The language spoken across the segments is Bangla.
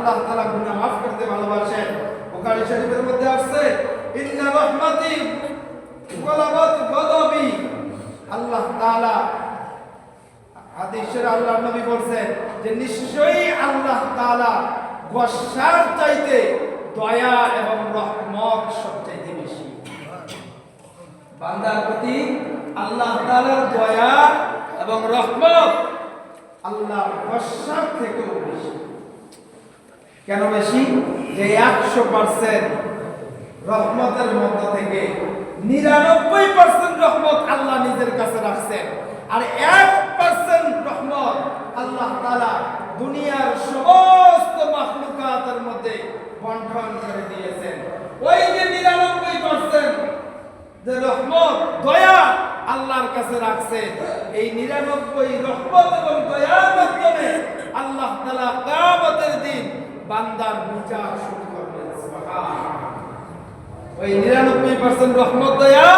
আল্লাহ তাআলা গুনাহ মাফ করতে ভালোবাসেন। বুখারী শরীফের মধ্যে আছে ইন্না রাহমাতি ওয়ালাবাত গদাবি। আল্লাহ তাআলা হাদিসের আল্লাহর নবী বলেন যে নিশ্চয়ই আল্লাহ তাআলা গোসার চাইতে দয়া এবং রহমত সবচেয়ে বেশি। বান্দার প্রতি আল্লাহ তাআলার দয়া এবং রহমত আল্লাহর গোসার থেকেও বেশি। কেন বেশি? যে 100% রহমতের মধ্য থেকে 99% রহমত আল্লাহ নিজের কাছে রাখছেন, আর 1% রহমত আল্লাহ তাআলা দুনিয়ার সমস্ত মাখলুকাতের মধ্যে বন্টন করে দিয়েছেন। ওই যে 99% যে রহমত দয়া আল্লাহর কাছে রাখছে, এই 99 রহমত এবং দয়ার মাধ্যমে আল্লাহ তাআলা কিয়ামতের দিন বান্দার বিচার শুরু করবেন। সুবহানাল্লাহ। ওই 99% রহমত দয়া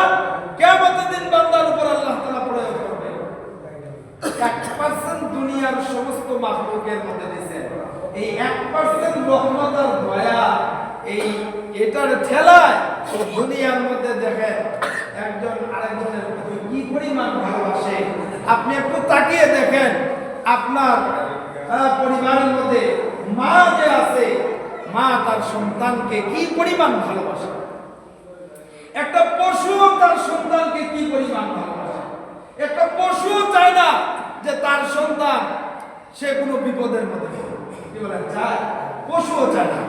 কিয়ামতের দিন বান্দার উপর আল্লাহ তাআলা প্রয়োগ করবেন। 1% দুনিয়ার সমস্ত মাখলুকের মধ্যে দিয়েছেন। এই 1% রহমত আর দয়া এই এটার ঠেলায় দুনিয়ার মধ্যে দেখেন একজন আরেকজনের প্রতি কি পরিমাণ ভালোবাসে। আপনি একটু তাকিয়ে দেখেন আপনার পরিবারের মধ্যে মা যে আছে, মা তার সন্তানকে কি পরিমাণ ভালোবাসে। একটা পশু তার সন্তানকে কি পরিমাণ ভালোবাসে। একটা পশু চায় না যে তার সন্তান সে কোনো বিপদের মধ্যে পড়ে। কি বলেন? চায়? পশুও চায় না।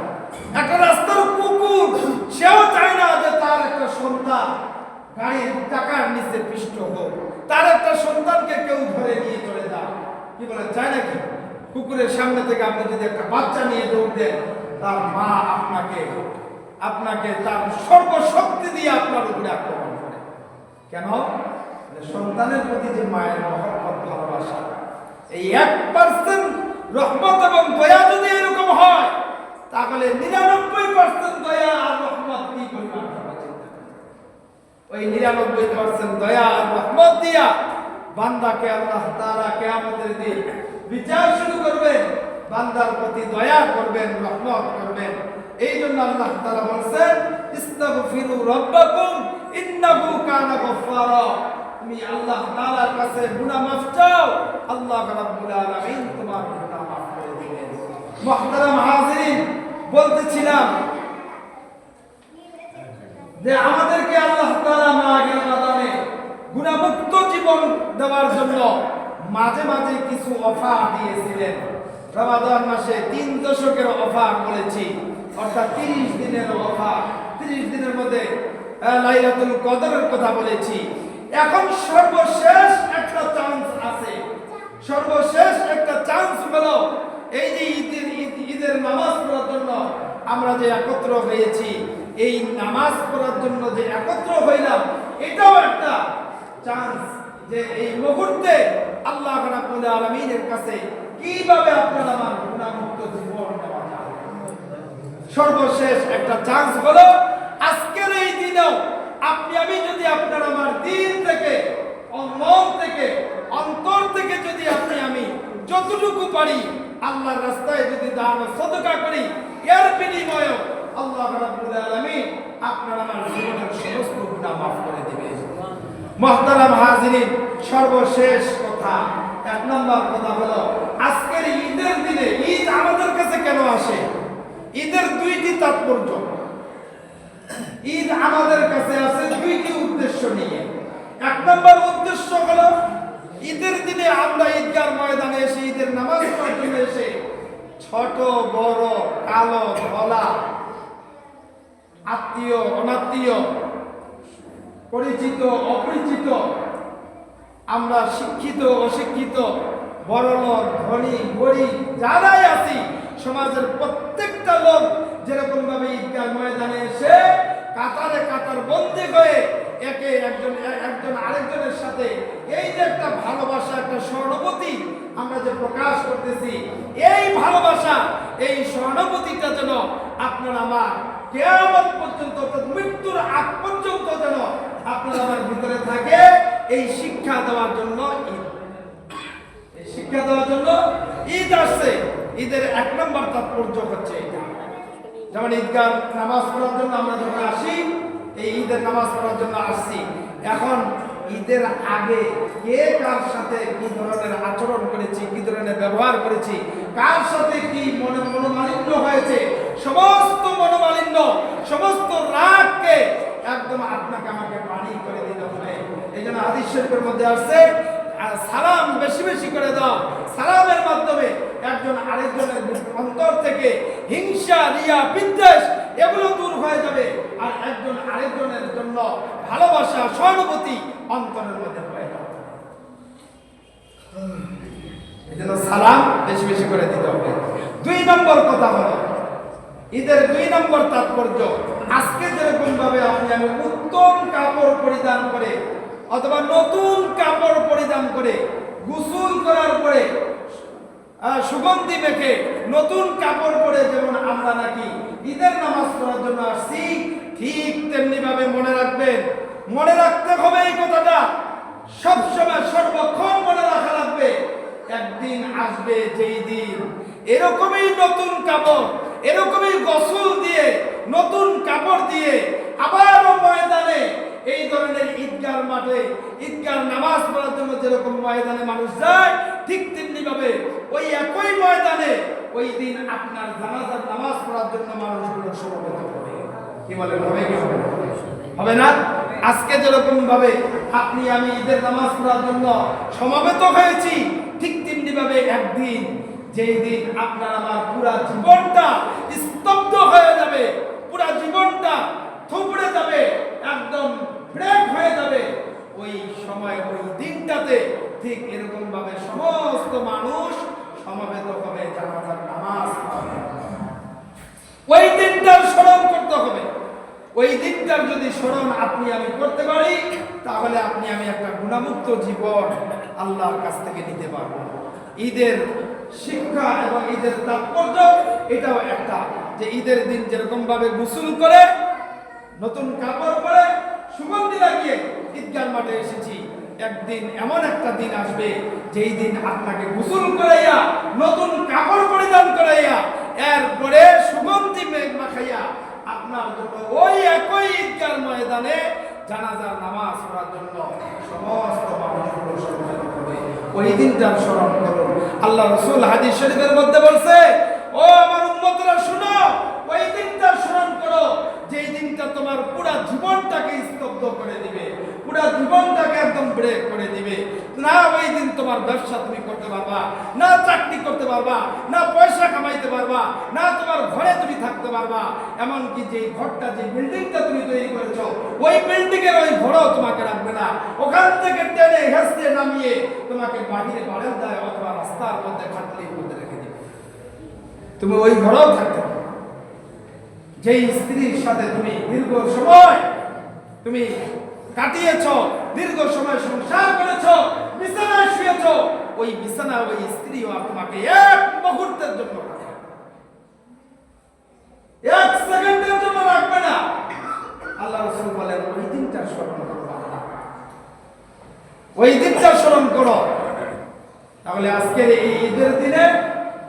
একটা রাস্তার কুকুর সেও চায় না যে তার একটা সন্তান গাড়ির চাকার নিচে পিষ্ট হোক, তার একটা সন্তানকে কেউ ধরে নিয়ে চলে যায়। কি বলেন? চায় নাকি? কুকুরের সামনে থেকে আপনি যদি একটা বাচ্চা নিয়ে দৌড় দেন, তার মা আপনাকে তার সর্বশক্তি দিয়ে আপনার উপরে আক্রমণ করে। কেন? সন্তানের প্রতি যে মায়ের মহব্বত ভালোবাসা, এই 1% রহমত এবং দয়া যদি এরকম হয়, তাহলে 99% দয়া আর রহমত কি পরিমাণ হবে চিন্তা করুন। ওই 99% দয়া আর রহমত দিয়া বান্দাকে আল্লাহ তাআলা কিয়ামতের দিন বিচার শুরু করবেন, বান্দার প্রতি দয়া করবেন, রহমত করবেন। এই জন্য আল্লাহ তাআলা বলেন ইস্তাগফিরু রাব্বাকুম ইন্নাহু কানা গফফারা। তুমি আল্লাহ তাআলার কাছে গুনাহ মাফ চাও, আল্লাহ রাব্বুল আলামিন তোমার গুনাহ মাফ করে দিবেন। মুহতারাম হাজিরিন, বলতেছিলাম যে আমাদেরকে আল্লাহ তাআলা মাগফিরাতে গুনাহমুক্ত জীবন দেওয়ার জন্য মাঝে মাঝে কিছু অফার দিয়েছিলেন। রমাদান মাসে 3 দশকের অফার বলেছি, অর্থাৎ 30 দিনের অফার। 30 দিনের মধ্যে লাইলাতুল কদরের কথা বলেছি। এখন সর্বশেষ একটা চান্স আছে। সর্বশেষ একটা চান্স হলো এই যে ঈদের নামাজ পড়ার জন্য আমরা যে একত্র হয়েছি, এই নামাজ পড়ার জন্য যে একত্র হইলাম, এটাও একটা চান্স যে এই মুহূর্তে আল্লাহ রাব্বুল আলামিনের কাছে কিভাবে আপনার আমার গুনাহমুক্ত জীবন দেওয়া যায়। সর্বশেষ একটা চান্স হলো আজকের এই দিনেও আপনি আমি যদি আপনার আমার দিল থেকে, মন থেকে, অন্তর থেকে যদি আপনি আমি যতটুকু পারি আল্লাহর রাস্তায় যদি দান ও সদকা করি, এর বিনিময়ে আল্লাহ রাব্বুল আলামিন আপনার আমার জীবনের সমস্ত গুনাহ মাফ করে দিবেন। মুহতারাম হাজিরিন, সর্বশেষ কথা, 1 নম্বর কথা হলো আজকের ঈদের দিনে ঈদ আমাদের কাছে কেন আসে? ঈদের 2টি তাৎপর্য। ঈদ আমাদের কাছে আসে 2টি উদ্দেশ্য নিয়ে। 1 নম্বর উদ্দেশ্য হলো ঈদের দিনে আমরা ঈদগাহ ময়দানে এসে ঈদের নামাজ পড়ার জন্য এসে ছোট বড়, কালো ধলা, আত্মীয় অনাত্মীয়, পরিচিত অপরিচিত, আমরা শিক্ষিত অশিক্ষিত, বড়লোক ধনী গরিব যারাই আছি, সমাজের প্রত্যেকটা লোক যেরকম ভাবে ঈদগাহ ময়দানে এসে কাতারে কাতার বন্দী হয়ে একজন আরেকজনের সাথে এই যে একটা ভালোবাসা, একটা সহানুভূতি আমরা যে প্রকাশ করতেছি, এই ভালোবাসা, এই সহানুভূতিটা যেন আপনার আমার কিয়ামত পর্যন্ত, মৃত্যুর আগ পর্যন্ত যেন আপনার আমার ভিতরে থাকে, এই শিক্ষা দেওয়ার জন্য ঈদ। এই শিক্ষা দেওয়ার জন্য ঈদ আসছে। ঈদের 1 নম্বর তাৎপর্য হচ্ছে এটা। যেমন ঈদগাহ নামাজ পড়ার জন্য আমরা যখন আসি, এই ঈদের নামাজ পড়ার জন্য আসছি। এখন ঈদের আগে কে কার সাথে কি ধরনের আচরণ করেছি, কি ধরনের ব্যবহার করেছি, কার সাথে কি মনোমালিন্য হয়েছে, সমস্ত মনোমালিন্য, সমস্ত রাগকে একদম আপনাকে আমাকে পানি করে দিতে হবে। এই জন্য হাদিস শরীফের মধ্যে আসছে, সালাম বেশি বেশি করে দাও। সালামের মাধ্যমে একজন আরেকজনের অন্তর থেকে হিংসা, রিয়া, বিদ্বেষ এগুলো দূর হয়ে যাবে, আর একজন আরেকজনের জন্য ভালোবাসা, সহানুভূতি অন্তরের মধ্যে হয়ে যাবে। এই জন্য সালাম বেশি বেশি করে দিতে হবে। 2 নম্বর কথা হলো ঈদের 2 নম্বর তাৎপর্য, আজকে যেরকম ভাবে আপনি আমি উত্তম কাপড় পরিধান করে অথবা নতুন কাপড় পরিধান করে গোসল করার পরে সুগন্ধি মেখে নতুন কাপড় পরে যেমন আমরা নাকি ঈদের নামাজ পড়ার জন্য আসছি, ঠিক তেমনি ভাবে মনে রাখবেন, মনে রাখতে হবে এই কথাটা সবসময় সর্বক্ষণ মনে রাখা লাগবে। একদিন আসবে যেই দিন এরকমই নতুন কাপড়, এরকমই গোসল দিয়ে নতুন কাপড় দিয়ে আবারও ময়দানে এই ধরনের ঈদগাহ মাঠে ঈদগাহ নামাজ পড়ার জন্য যেরকম ময়দানে মানুষ যায়, ঠিক তেমনি ভাবে ওই একই ময়দানে ওই দিন আপনার জানাজার নামাজ পড়ার জন্য মানুষগুলো সমবেত হবে। কি বলেন, হবে কি হবে না? হবে না? আজকে যেরকম ভাবে আপনি আমি ঈদের নামাজ পড়ার জন্য সমবেত হয়েছি, ঠিক তেমনি ভাবে একদিন যেই দিন আপনার আমার পুরা জীবনটা স্তব্ধ হয়ে যাবে, পুরা জীবনটা থুবড়ে যাবে, একদম ব্রেক হয়ে যাবে, ওই সময় ওই দিনটাতে ঠিক এরকম ভাবে সমস্ত মানুষ সমবেত হবে জানাজার নামাজ পড়ার। ওই দিনটার স্মরণ করতে হবে। ওই দিনটার যদি স্মরণ আপনি আমি করতে পারি, তাহলে আপনি আমি একটা গুণামুক্ত জীবন আল্লাহর কাছ থেকে নিতে পারবো। ঈদের শিক্ষা এবং ঈদের তাৎপর্য এটাও একটা, যে ঈদের দিন যেরকম ভাবে গোসল করে নতুন কাপড় পরে সুগন্ধি লাগিয়ে ঈদগাহ মাঠে এসেছি, একদিন এমন একটা দিন আসবে যেই দিন আপনাকে গোসল করাইয়া নতুন কাপড় পরিধান করাইয়া এরপরে সুগন্ধি মাখাইয়া আপনার জন্য ওই একই ঈদগাহ ময়দানে জানাজার নামাজ পড়ার জন্য সমস্ত মানুষগুলো সমবেত হবে। ওই দিনটার স্মরণ করুন। আল্লাহ রাসূল হাদিস শরীফের মধ্যে বলছে, ও আমার উম্মতরা শুনো, ওই দিনটার স্মরণ করো যেই দিনটা তোমার পুরা জীবনটাকে স্তব্ধ করে দিবে, পুরা জীবনটাকে একদম ব্রেক করে দিবে। না ওই দিন তোমার ব্যবসা তুমি করতে পারবা, না চাকরি করতে পারবা, না পয়সা কামাইতে পারবা, না তোমার ঘরে তুমি থাকতে পারবা, এমনকি যে ঘরটা, যে বিল্ডিংটা তুমি তৈরি করেছো, ওই বিল্ডিং এর ওই ঘরও তোমাকে রাখবে না। ওখান থেকে টেনে হেসতে নামিয়ে তোমাকে বাহিরে বারান্দায় অথবা রাস্তার মধ্যে খাটলির মধ্যে রেখে দিবে, তুমি ওই ঘরেও থাকতে পারবে। যেই স্ত্রীর সাথে তুমি দীর্ঘ সময় তুমি কাটিয়েছ, দীর্ঘ সময় সংসার করেছ, বিছানায় শুয়েছ, ওই বিছানা ওই স্ত্রীও তোমাকে এক মুহূর্তের জন্য রাখবে, এক সেকেন্ডের জন্য রাখবে না। আল্লাহ রাসূল বলেন, ওই দিনটা স্মরণ করো, ওই দিনটা স্মরণ করো। তাহলে আজকের এই ঈদের দিনে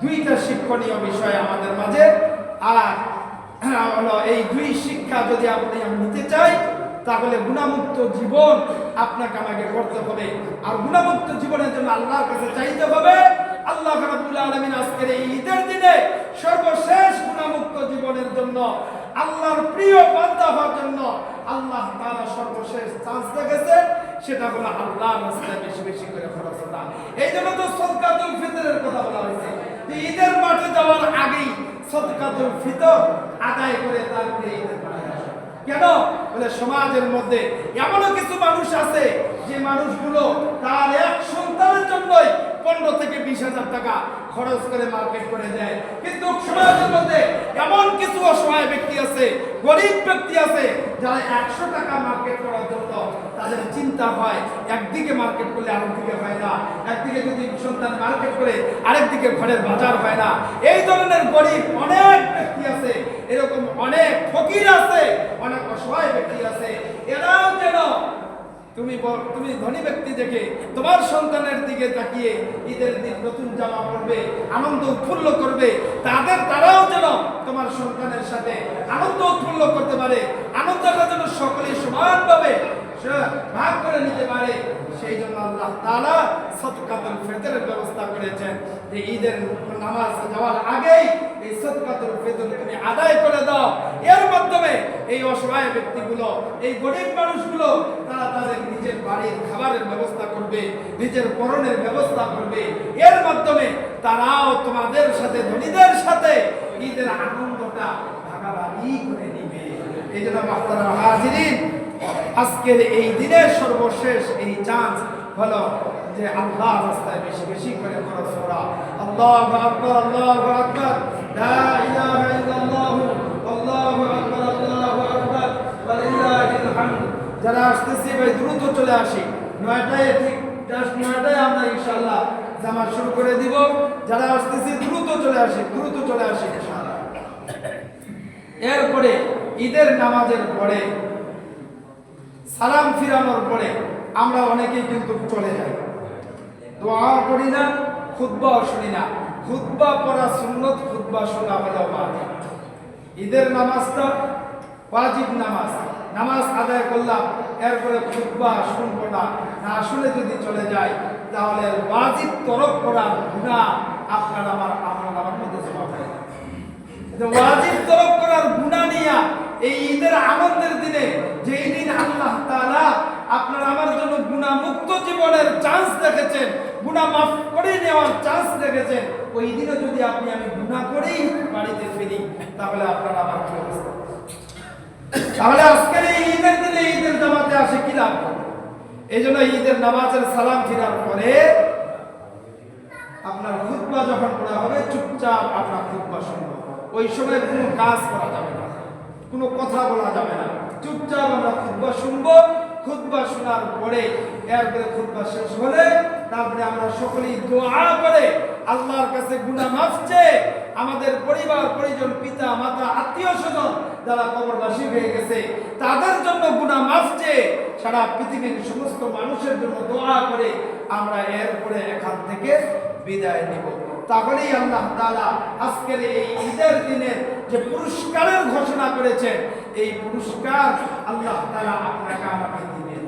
2টা শিক্ষণীয় বিষয় আমাদের মাঝে, আর হলো এই 2 শিক্ষা যদি আপনি আমি নিতে চাই, তাহলে গুণামুক্ত জীবন আপনাকে আমাকে করতে হবে। আর গুণামুক্ত জীবনের জন্য আল্লাহর কাছে চাইতে হবে। আল্লাহ রাব্বুল আলামিন আজকের এই ঈদের দিনে সর্বশেষ গুণামুক্ত জীবনের জন্য, আল্লাহর প্রিয় বান্দা হওয়ার জন্য আল্লাহ তাআলা সর্বশেষ চান্স রেখেছেন, সেটা হলো আল্লাহর রাস্তায় বেশি বেশি করে খরচ করা। এই জন্য তো সদকাতুল ফিতরের কথা বলা হয়েছে, যে ঈদের মাঠে যাওয়ার আগেই সদকাতুল ফিতর আদায় করে তারপরে ঈদের মাঠে আসা। কেন? বলে সমাজের মধ্যে এমনও কিছু মানুষ আছে যে মানুষগুলো তার এক সন্তানের জন্যই 15 থেকে 20,000 টাকা খরচ করে মার্কেট করে দেয়। কিন্তু সমাজের মধ্যে এমন কিছু অসহায় ব্যক্তি আছে, গরিব ব্যক্তি আছে, যারা 100 টাকা মার্কেট করার জন্য তাদের চিন্তা হয়, একদিকে মার্কেট করলে আরেকদিকে হয় না, একদিকে যদি সন্তান মার্কেট করে আরেকদিকে ঘরের বাজার হয় না। এই ধরনের গরিব অনেক ব্যক্তি আছে, এরকম অনেক ফকির আছে, অনেক অসহায় ব্যক্তি আছে। এরাও যেন তুমি ধনী ব্যক্তি দেখে তোমার সন্তানের দিকে তাকিয়ে ঈদের দিন নতুন জামা পরবে, আনন্দ উৎফুল্ল করবে, তারাও যেন তোমার সন্তানের সাথে আনন্দ উৎফুল্ল করতে পারে, আনন্দটা যেন সকলে সমানভাবে ভাগ করে নিতে পারে। সেই জন্য আল্লাহ তাআলা সদকাতুল ফিতরের ব্যবস্থা করেছেন যে ঈদের নামাজ যাওয়ার আগেই এই সদকাতুল ফিতর তুমি আদায় করে দাও। এর মাধ্যমে এই অসহায় ব্যক্তিগুলো, এই গরিব মানুষগুলো তারা তাদের নিজের বাড়ির খাবারের ব্যবস্থা করবে, নিজের পরনের ব্যবস্থা করবে। এর মাধ্যমে তারাও তোমাদের সাথে, ধনীদের সাথে ঈদের আনন্দটা ভাগাভাগি করে নিবে। এই জন্য মুহতারাম হাজিরিন, আজকের এই দিনের সর্বশেষ এই চান্স হলো যে আল্লাহর রাস্তায় বেশি বেশি করে খরচ করা। আল্লাহু আকবার, আল্লাহু আকবার, লা ইলাহা ইল্লাল্লাহু, আল্লাহু আকবার, আল্লাহু আকবার, ওয়া লিল্লাহিল হামদ। যারা আসতেছি ভাই দ্রুত চলে আসি, 9টায় ঠিক জাস্ট 9টায় আমরা ইনশাআল্লাহ জামা শুরু করে দিব। যারা আসতেছি দ্রুত চলে আসি, দ্রুত চলে আসি ইনশাআল্লাহ। এরপরে ঈদের নামাজের পরে সালাম ফিরানোর পরে আমরা অনেকেই কিন্তু চলে যাই, দোয়া করি না, খুতবাও শুনি না। খুতবা পড়া সুন্নত, খুতবা শোনা হলো ওয়াজিব। ঈদের নামাজটা ওয়াজিব নামাজ, নামাজ আদায় করলাম, এরপরে খুতবা শুনবো না, না শুনে যদি চলে যায় তাহলে ওয়াজিব তরক করার গুনাহ আপনার আমার মধ্যে জমা হয়। ওয়াজিব তরক করার গুনাহ নিয়া এই ঈদের আনন্দের দিনে, যেই দিন আল্লাহ তাআলা আপনার আমার জন্য গুনাহ মুক্ত জীবনের চান্স রেখেছেন, গুনাহ মাফ করে নেওয়ার চান্স রেখেছেন, ওই দিনে যদি আমি গুনাহ করেই বাড়িতে ফিরি তাহলে আপনার আমার কি অবস্থা? তাহলে আজকের এই ঈদের দিনে ঈদের জামাতে আসে কি লাভ? এই জন্য ঈদের নামাজের সালাম ফিরার পরে আপনার খুতবা যখন পড়া হবে চুপচাপ আপনার খুতবা শুনবো। ওই সময় কোনো কাজ করা যাবে না, কোনো কথা বলা যাবে না, চুপচাপ আমরা খুতবা শুনবো। খুতবা শোনার পরে এরপরে খুতবা শেষ হলে তারপরে আমরা সকলেই দোয়া করে আল্লাহর কাছে গুনাহ মাফ চেয়ে আমাদের পরিবার পরিজন, পিতা মাতা, আত্মীয় স্বজন যারা কবরবাসী হয়ে গেছে তাদের জন্য গুনাহ মাফ চেয়ে সারা পৃথিবীর সমস্ত মানুষের জন্য দোয়া করে আমরা এরপরে এখান থেকে বিদায় নিব। তাহলেই আল্লাহ তাআলা আজকের এই ঈদের দিনের যে পুরস্কারের ঘোষণা করেছেন, এই পুরস্কার আল্লাহ তাআলা আপনাকে আমাকে দিবেন।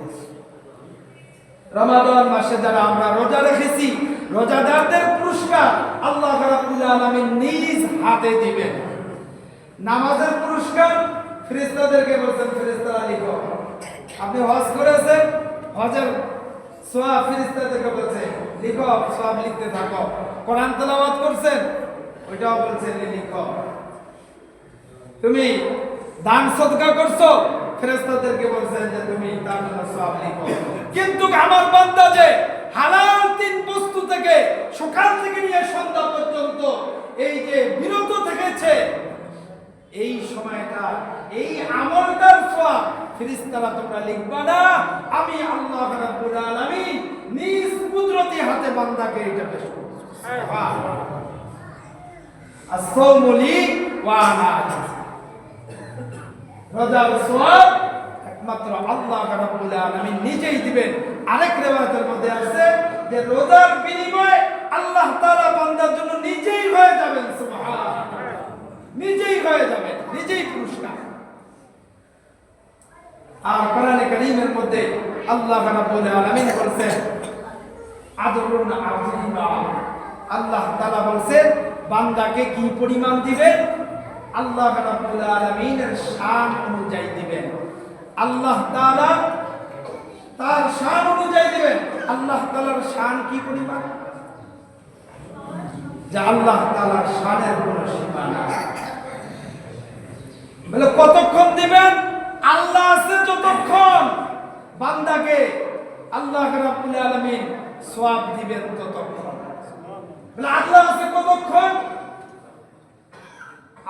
রমাদান মাসে যারা আমরা রোজা রেখেছি, রোজাদারদের পুরস্কার আল্লাহ রাব্বুল আলামিন নিজ হাতে দিবেন। নামাজের পুরস্কার ফেরেশতাদেরকে বলেন, ফেরেশতারা লিখো। আপনি হজ করেছেন, হজের সওয়াব ফেরেশতাদেরকে বলেন লিখো, সওয়াব লিখতে থাকো। কোরআন তেলাওয়াত করছেন, ওইটাও বলছেন লিখো। তুমি দান সদকা করছো, ফেরেশতাদেরকে বলছেন যে তুমি তার জন্য সওয়াব লিখো। কিন্তু আমার বান্দা যে হালাল 3 বস্তু থেকে সকাল থেকে নিয়ে সন্ধ্যা পর্যন্ত এই যে বিরত থেকেছে, এই সময়টা, এই আমলটার সওয়াব ফেরেশতারা তোমরা লিখবা না, আমি আল্লাহ রাব্বুল আলামিন নিজ কুদরতি হাতে বান্দাকে এটা পেশ করব। আসসালামু আলাইকুম ওয়া আনা রোজার সওয়াব একমাত্র আল্লাহ রাব্বুল আলামিন নিজেই দিবেন। আরেক riwayতের মধ্যে আছে যে রোজার বিনিময়ে আল্লাহ তাআলা বান্দার জন্য নিজেই হয়ে যাবেন, সুবহানাল্লাহ, নিজেই হয়ে যাবেন, নিজেই পুরস্কার। আর কোরআনে কারীমের মধ্যে আল্লাহ রাব্বুল আলামিন বলেন আদরুন আযীমা, আল্লাহ তাআলা বলেন বান্দাকে কি পরিমাণ দিবেন, আল্লাহ রাব্বুল আলামিনের শান অনুযায়ী দিবেন। আল্লাহ তাআলা তার শান অনুযায়ী দিবেন। আল্লাহ তাআলার শান কি পরিমাণ? যে আল্লাহ তাআলার শানের কোনো সীমা নাই। বলে কতক্ষণ দিবেন? আল্লাহ আছে যতক্ষণ বান্দাকে আল্লাহ রাব্বুল আলামিন সওয়াব দিবেন ততক্ষণ। বলে আল্লাহ আছে কতক্ষণ?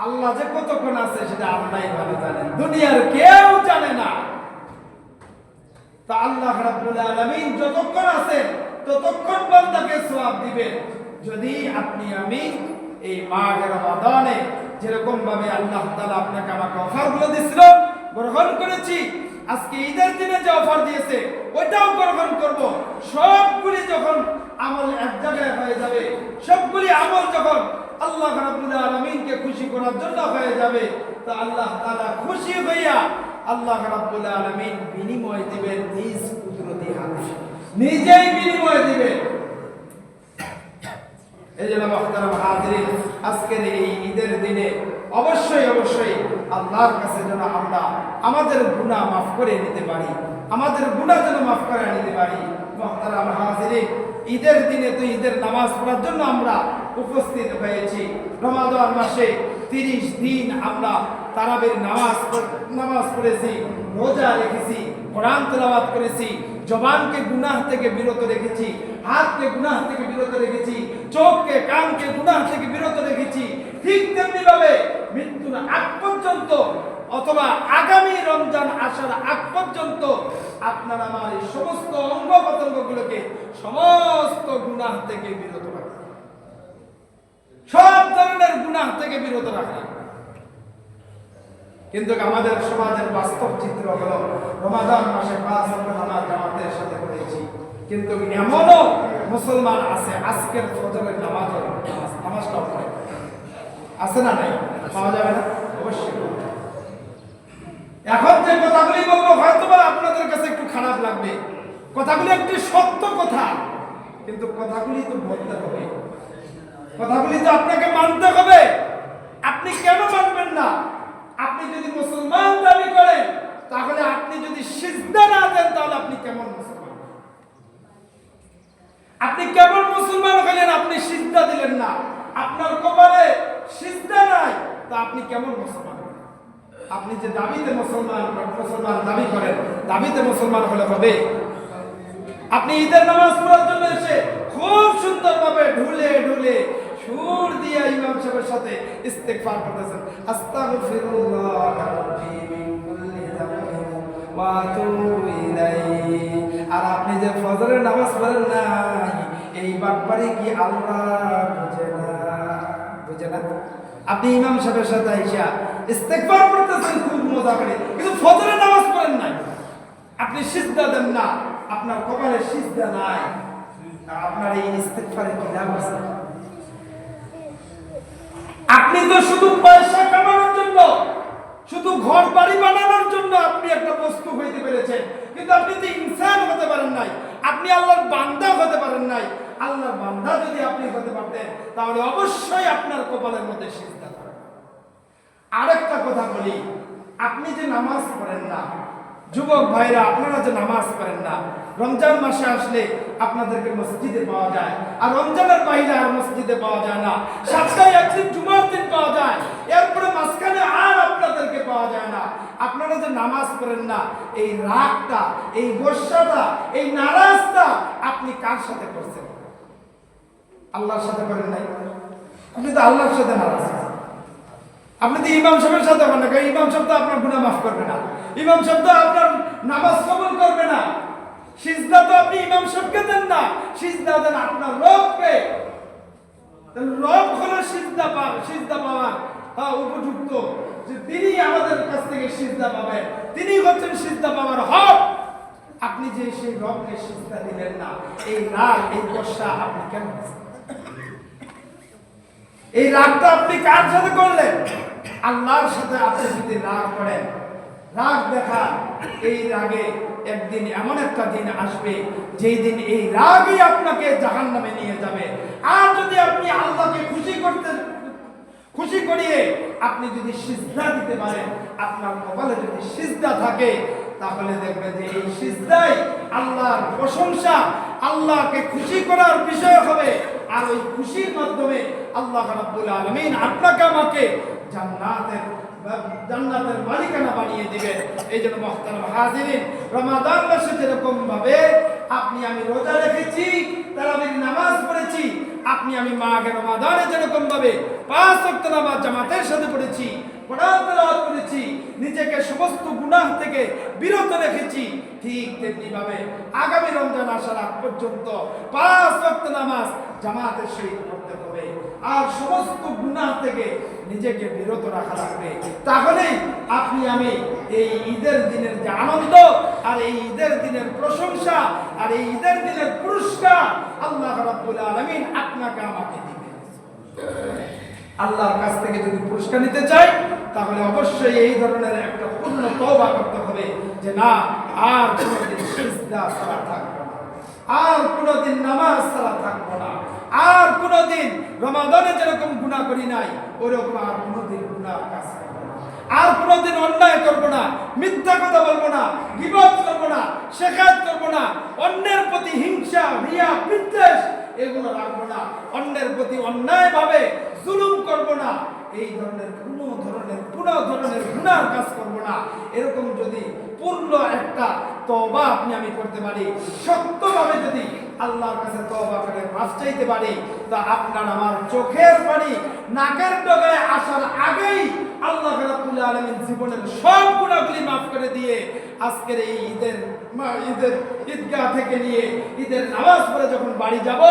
আল্লাহ যে কতক্ষণ আছে সেটা আল্লাহই ভালো জানেন, দুনিয়ার কেউ জানে না। তা আল্লাহ রাব্বুল আলামিন যতক্ষণ আছেন ততক্ষণ বান্দাকে সওয়াব দিবেন। যদি আপনি আমি এই মাহে রমাদানে যেরকম ভাবে আল্লাহ তাআলা আপনাকে আমাকে অফারগুলো দিছিল গ্রহণ করেছি, আজকে ঈদের দিনে যে অফার দিয়েছে ওইটাও গ্রহণ করব। সবগুলি যখন আমল এক জায়গায় হয়ে যাবে, সবগুলি আমল যখন আল্লাহ রাব্বুল আলামিনকে খুশি করার জন্য হয়ে যাবে, তো আল্লাহ তাআলা খুশি হইয়া আল্লাহ রাব্বুল আলামিন বিনিময় দিবেন নিজ কুদরতি হাতে, নিজেই বিনিময় দিবেন। এই জন্য মুহতারাম হাজিরিন, আজকের এই ঈদের দিনে অবশ্যই আল্লাহর কাছে যেন আমরা আমাদের গুনাহ মাফ করে নিতে পারি, আমাদের গুনাহ যেন মাফ করে নিতে পারি। মুহতারাম হাজিরিন, ঈদের দিনে তো ঈদের নামাজ পড়ার জন্য আমরা উপস্থিত হয়েছি। রমাদান মাসে 30 দিন আমরা তারাবির নামাজ পড়েছি, রোজা রেখেছি, কোরআন তেলাওয়াত করেছি, জবানকে গুনাহ থেকে বিরত রেখেছি, হাতকে গুনাহ থেকে বিরত রেখেছি, চোখকে কানকে গুনাহ থেকে বিরত রেখেছি। ঠিক তেমনি ভাবে মৃত্যুর আগ পর্যন্ত অথবা আগামী রমজান আসার আগ পর্যন্ত আপনার আমার এই সমস্ত অঙ্গ প্রত্যঙ্গগুলোকে সমস্ত গুনাহ থেকে বিরত রাখা, সব ধরনের গুনাহ থেকে বিরত রাখা। কিন্তু আমাদের সমাজের বাস্তব চিত্র হলো রমাদান মাসে 5 ওয়াক্ত নামাজ জামাতের সাথে পড়েছি, কিন্তু এমনও মুসলমান আছে আজকের ফজরের নামাজটাও পড়ে, আছে না? নাই? পাওয়া যাবে না? অবশ্যই। এখন যে কথাগুলি বলবো হয়তোবা আপনাদের কাছে একটু খারাপ লাগবে, কথাগুলি একটি সত্য কথা, কিন্তু কথাগুলি তো বলতে হবে, কথাগুলি তো আপনাকে মানতে হবে। আপনি কেন মানবেন না? আপনি যদি মুসলমান দাবি করেন, তাহলে আপনি যদি সিজদা না দেন, তাহলে আপনি কেমন মুসলমান? আপনি কেমন মুসলমান হলেন? আপনি সিজদা দিলেন না, আপনার কপালে সিজদা নাই, তা আপনি কেমন মুসলমান? আপনি যে দাবিতে মুসলমান দাবি করেন, দাবিতে মুসলমান হলে হবে? আপনি ঈদের নামাজ পড়ার জন্য এসে খুব সুন্দরভাবে ঢুলে ঢুলে সুর দিয়ে ইমাম সাহেবের সাথে ইস্তেগফার করতেছেন, আস্তাগফিরুল্লাহ রাব্বি মিন কুল্লি যামবিন ওয়া আতুবু ইলাইহি। আর আপনি যে ফজরের নামাজ পড়েন না, এই বাটপারি কি আল্লাহ বুঝে না? আপনি ইমাম সাহেবের সাথে আইসা ইস্তেগফার করতেছেন খুব মজা করে, কিন্তু ফজরের নামাজ পড়েন নাই, আপনি সিজদা দেন না, আপনার কপালে সিজদা নাই, আপনার এই ইস্তেগফারে কি লাভ আছে? আপনি তো শুধু পয়সা কামানোর জন্য, শুধু ঘর বাড়ি বানানোর জন্য আপনি একটা বস্তু হইতে পেরেছেন, কিন্তু আপনি তো ইনসান হতে পারেন নাই, আপনি আল্লাহর বান্দা হতে পারেন নাই। আল্লাহর বান্দা যদি আপনি হতে পারতেন, তাহলে অবশ্যই আপনার কপালের মধ্যে সিজদা থাকবে। আরেকটা কথা বলি, আপনি যে নামাজ পড়েন না, যুবক ভাইরা আপনারা যে নামাজ পড়েন না, রমজান মাসে আসলে আপনাদেরকে মসজিদে পাওয়া যায়, আর রমজানের বাইরে আর মসজিদে পাওয়া যায় না। সপ্তাহে একদিন জুমার দিন পাওয়া যায়, এরপরে মাঝখানে আর আপনাদেরকে পাওয়া যায় না। আপনারা যে নামাজ পড়েন না, এই রাগটা, এই গোসাটা, এই নারাজটা আপনি কার সাথে করছেন? আল্লাহর সাথে করেন নাই? আপনি তো আল্লাহর সাথে নারাজ। আপনি তো ইমাম সাহেবের সাথে হন না, ইমাম সাহেব তো আপনার গুনাহ মাফ করবে না, ইমাম সাহেব তো আপনার নামাজ কবুল করবে না। সিজদা তো আপনি ইমাম সাহেবকে দেন না, সিজদা দেন আপনার রবকে। রব হলো সিজদা পাওয়ার উপযুক্ত, যে তিনি আমাদের কাছ থেকে সিজদা পাবেন, তিনি হচ্ছেন সিজদা পাওয়ার হক। আপনি যে সেই রবকে সিজদা দিলেন না, এই রাগ, এই গোসা আপনি কেন? এই রাগটা আপনি কার সাথে করলেন? আল্লাহর সাথে। আপনি যদি রাগ করেন, রাগ দেখা, এই রাগে একদিন এমন একটা দিন আসবে যেই দিন এই রাগই আপনাকে জাহান্নামে নিয়ে যাবে। আর যদি আপনি আল্লাহকে খুশি করিয়ে আপনি যদি সিজদা দিতে পারেন, আপনার কপালে যদি সিজদা থাকে, তাহলে দেখবেন যে এই সিজদাই আল্লাহর প্রশংসা, আল্লাহকে খুশি করার বিষয় হবে। আর ওই খুশির মাধ্যমে আল্লাহ রাব্বুল আলামিন আপনাকে আমাকে জান্নাতের মালিকানা বানিয়ে দিবেন। এই জন্য মুহতারাম হাজিরিন, রমাদান মাসে যেরকম ভাবে আপনি আমি রোজা রেখেছি, তারাবির নামাজ পড়েছি, আপনি আমি মাহে রমাদানে যেরকম ভাবে 5 ওয়াক্ত নামাজ জামাতের সাথে পড়েছি, কোরআন তেলাওয়াত করেছি, নিজেকে সমস্ত গুনাহ থেকে বিরত রেখেছি, ঠিক তেমনি ভাবে আগামী রমজান আসার আগ পর্যন্ত 5 ওয়াক্ত নামাজ জামাতের সহিত পড়তে হবে। আর সমস্ত গুনাহ থেকে নিজেকে বিরত রাখা লাগবে। তাহলেই আপনি আমি এই ঈদের দিনের যে আনন্দ আর এই ঈদের দিনের প্রশংসা আর এই ঈদের দিনের পুরস্কার আল্লাহ রাব্বুল আলামিন আপনাকে আমাকে দিবেন। আল্লাহর কাছ থেকে যদি পুরস্কার নিতে চাই তাহলে অবশ্যই এই ধরনের একটা পূর্ণ তওবা করতে হবে যে না, আর কোনোদিন সিজদা ছাড়া থাকবো না, আর কোনোদিন নামাজ ছাড়া থাকবো না, আর কোনোদিন রমাদানে যেরকম গুনাহ করি নাই ওরকম আর কোনোদিন গুনাহ কাজ করবো না, আর কোনোদিন অন্যায় করবো না, মিথ্যা কথা বলবো না, গীবত করবো না, শেখায়ত করবো না, অন্যের প্রতি হিংসা, রিয়া, বিদ্বেষ এগুলো রাখবো না, অন্যের প্রতি অন্যায়ভাবে জুলুম করবো না, এই ধরনের কোনো ধরনের গুনার কাজ করবো না। এরকম যদি পূর্ণ একটা তওবা আমি করতে পারি, সত্যভাবে যদি আল্লাহর কাছে তওবা করে মাফ চাইতে পারি, তা আপনার আমার চোখের পানি নাকের ডগায় আসার আগেই আল্লাহ রাব্বুল আলামিন জীবনের সব গুনাহগুলি মাফ করে দিয়ে আজকের এই ঈদের ঈদগাহ থেকে নিয়ে ঈদের নামাজ পড়ে যখন বাড়ি যাব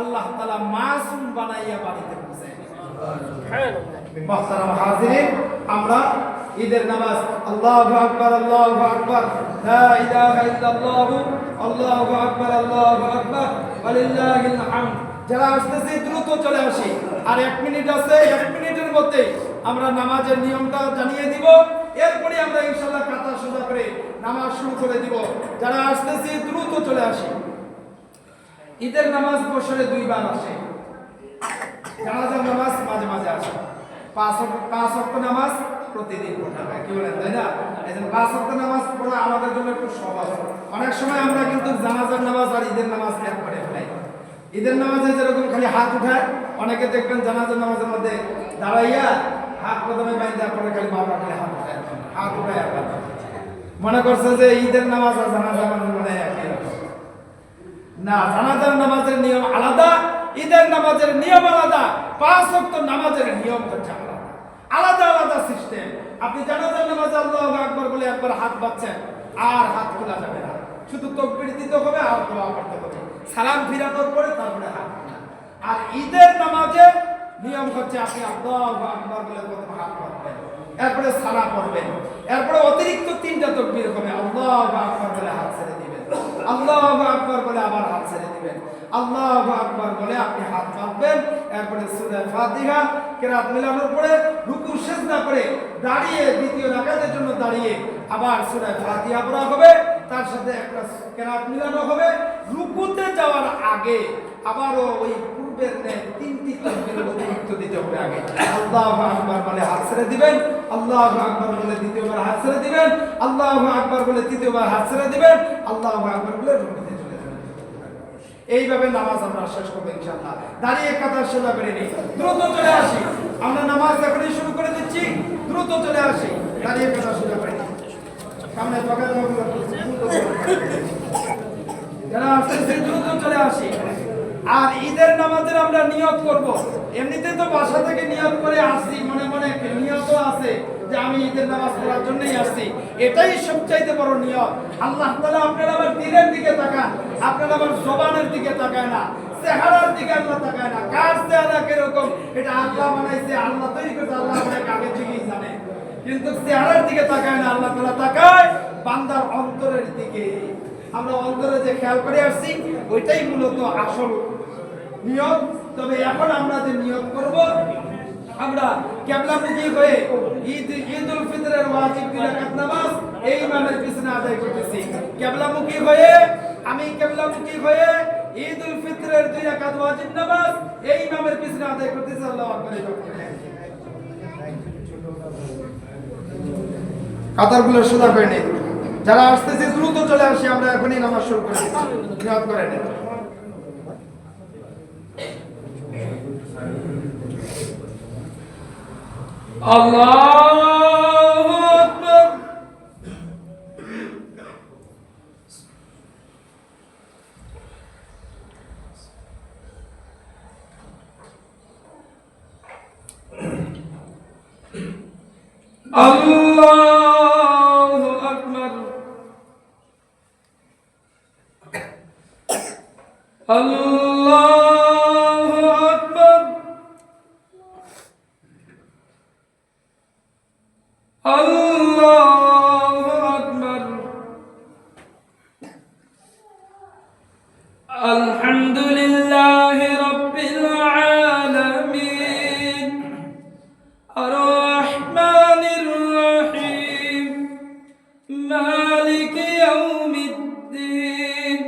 আল্লাহ তাআলা মাসুম বানাইয়া বাড়িতে পৌঁছায়। মুহতারাম হাজিরিন, আমরা ঈদের নামাজ আল্লাহু আকবার আল্লাহু আকবার লা ইলাহা ইল্লাল্লাহ আল্লাহু আকবার ওয়ালিল্লাহিল হামদ। যারা আসতেছে দ্রুত চলে আসি, আর 1 মিনিট আছে, 1 মিনিটের মধ্যে আমরা নামাজের নিয়মটা জানিয়ে দিব, এরপরে আমরা ইনশাআল্লাহ কাতা সোজা করে নামাজ শুরু করে দিব। যারা আসতেছে দ্রুত চলে আসি। ঈদের নামাজ বছরে 2 বার আসে, জানাজার নামাজ মাঝে মাঝে আসে, 5 ওয়াক্ত নামাজ প্রতিদিন পড়া হয়, কি বলেন তাই না? এজন্য 5 ওয়াক্ত নামাজ পড়া আমাদের জন্য একটু সহজ। অনেক সময় আমরা কিন্তু জানাজার নামাজ আর ঈদের নামাজ এক করে ফেলাই। ঈদের নামাজে যেরকম খালি হাত উঠায়, অনেকে দেখবেন জানাজার নামাজের মধ্যে দাঁড়াইয়া হাত প্রথমে বাইন্দা পরে খালি বাবা খালি হাত উঠায়, হাত উঠায় মনে করছে যে ঈদের নামাজ আর জানাজার নামাজ মনে হয় একই রকম। না, জানাজার নামাজের নিয়ম আলাদা, ঈদের নামাজের নিয়ম আলাদা, 5 ওয়াক্ত নামাজের নিয়ম হচ্ছে আলাদা আলাদা সিস্টেম। আপনি জানাজার নামাজে আল্লাহু আকবার বলে একবার হাত বাঁধছেন, আর হাত খোলা যাবে না, শুধু তাকবীর দিতে হবে আর দোয়া করতে হবে, সালাম ফিরানোর পরে তারপরে হাত খোলা। আর ঈদের নামাজে নিয়ম হচ্ছে আপনি আল্লাহু আকবার বলে প্রথমে হাত বাঁধবেন, এরপরে সালাম পড়বেন, এরপরে অতিরিক্ত 3টা তাকবীর হবে, আল্লাহু আকবার বলে হাত ছেড়ে দিবেন, আল্লাহু আকবার বলে আবার হাত ছেড়ে দিবেন, আল্লাহু আকবার বলে আপনি হাত বাঁধবেন, এরপরে সূরা ফাতিহা কিরাত মিলানোর পরে রুকু সিজদা করে দাঁড়িয়ে দ্বিতীয় রাকাতের জন্য দাঁড়িয়ে আবার সূরা ফাতিহা পড়া হবে, তার সাথে একটা কিরাত মিলানো হবে। রুকুতে যাওয়ার আগে আবারও ওই পূর্বের ন্যায় 3টি তাকবীর অতিরিক্ত দিতে হবে। আগে আল্লাহু আকবার বলে হাত ছেড়ে দিবেন, আল্লাহু আকবার বলে দ্বিতীয়বার হাত ছেড়ে দিবেন, আল্লাহু আকবার বলে তৃতীয়বার হাত ছেড়ে দিবেন, আল্লাহু আকবার বলে রুকুতে চলে যাবেন। এইভাবে নামাজ আমরা শেষ করব ইনশাআল্লাহ। দাঁড়িয়ে কাতার সোজা করে নিই, দ্রুত চলে আসি, আমরা নামাজ এখনই শুরু করে দিচ্ছি, দ্রুত চলে আসি, দাঁড়িয়ে কাতার সোজা করে নিই, সামনে পকেট মগুলো যারা আসছে দ্রুত চলে আসি। আর ঈদের নামাজের আমরা নিয়ত করব, এমনিতে তো বাসা থেকে নিয়ত করে আসছি, মনে মনে নিয়ত আছে যে আমি ঈদের নামাজ পড়ার জন্যই আসছি, এটাই সবচাইতে বড় নিয়ত। আল্লাহ তাআলা আপনারা আবার দিলের দিকে তাকান, আপনারা আবার জবানের দিকে তাকায় না, চেহারার দিকে আল্লাহ তাকায় না। কার চেহারা কিরকম এটা আল্লাহ বানাইছে, আল্লাহ তৈরি করতে, আল্লাহ অনেক আগে থেকেই জানে, কিন্তু চেহারার দিকে তাকায় না, আল্লাহ তাআলা তাকায় বান্দার অন্তরের দিকে। আমরা অন্তরে যে খেয়াল করে আসছি ওইটাই মূলত আসল নিয়ত। তবে এখন আমরা যে নিয়ত করব, আমরা কিবলামুখী হয়ে ঈদুল ফিতরের ওয়াজিব 2 রাকাত নামাজ এই ইমামের পিছনে আদায় করতেছি। কিবলামুখী হয়ে আমি কিবলামুখী হয়ে ঈদুল ফিতরের 2 রাকাত ওয়াজিব নামাজ এই ইমামের পিছনে আদায় করতেছি। আল্লাহু আকবার। কাতারগুলো সোজা করে নিন, যারা আসতেছে দ্রুত চলে আসি, আমরা এখনই নামাজ শুরু করে দিচ্ছি, নিয়ত করে নিন। আল্লাহু আকবার। আল্লাহু আকবার। আল্লাহু আকবার। আল্লাহু আকবার। আলহামদুলিল্লাহি রাব্বিল আলামিন আর রহমানির রহিম মালিকি ইয়াউমিদ্দিন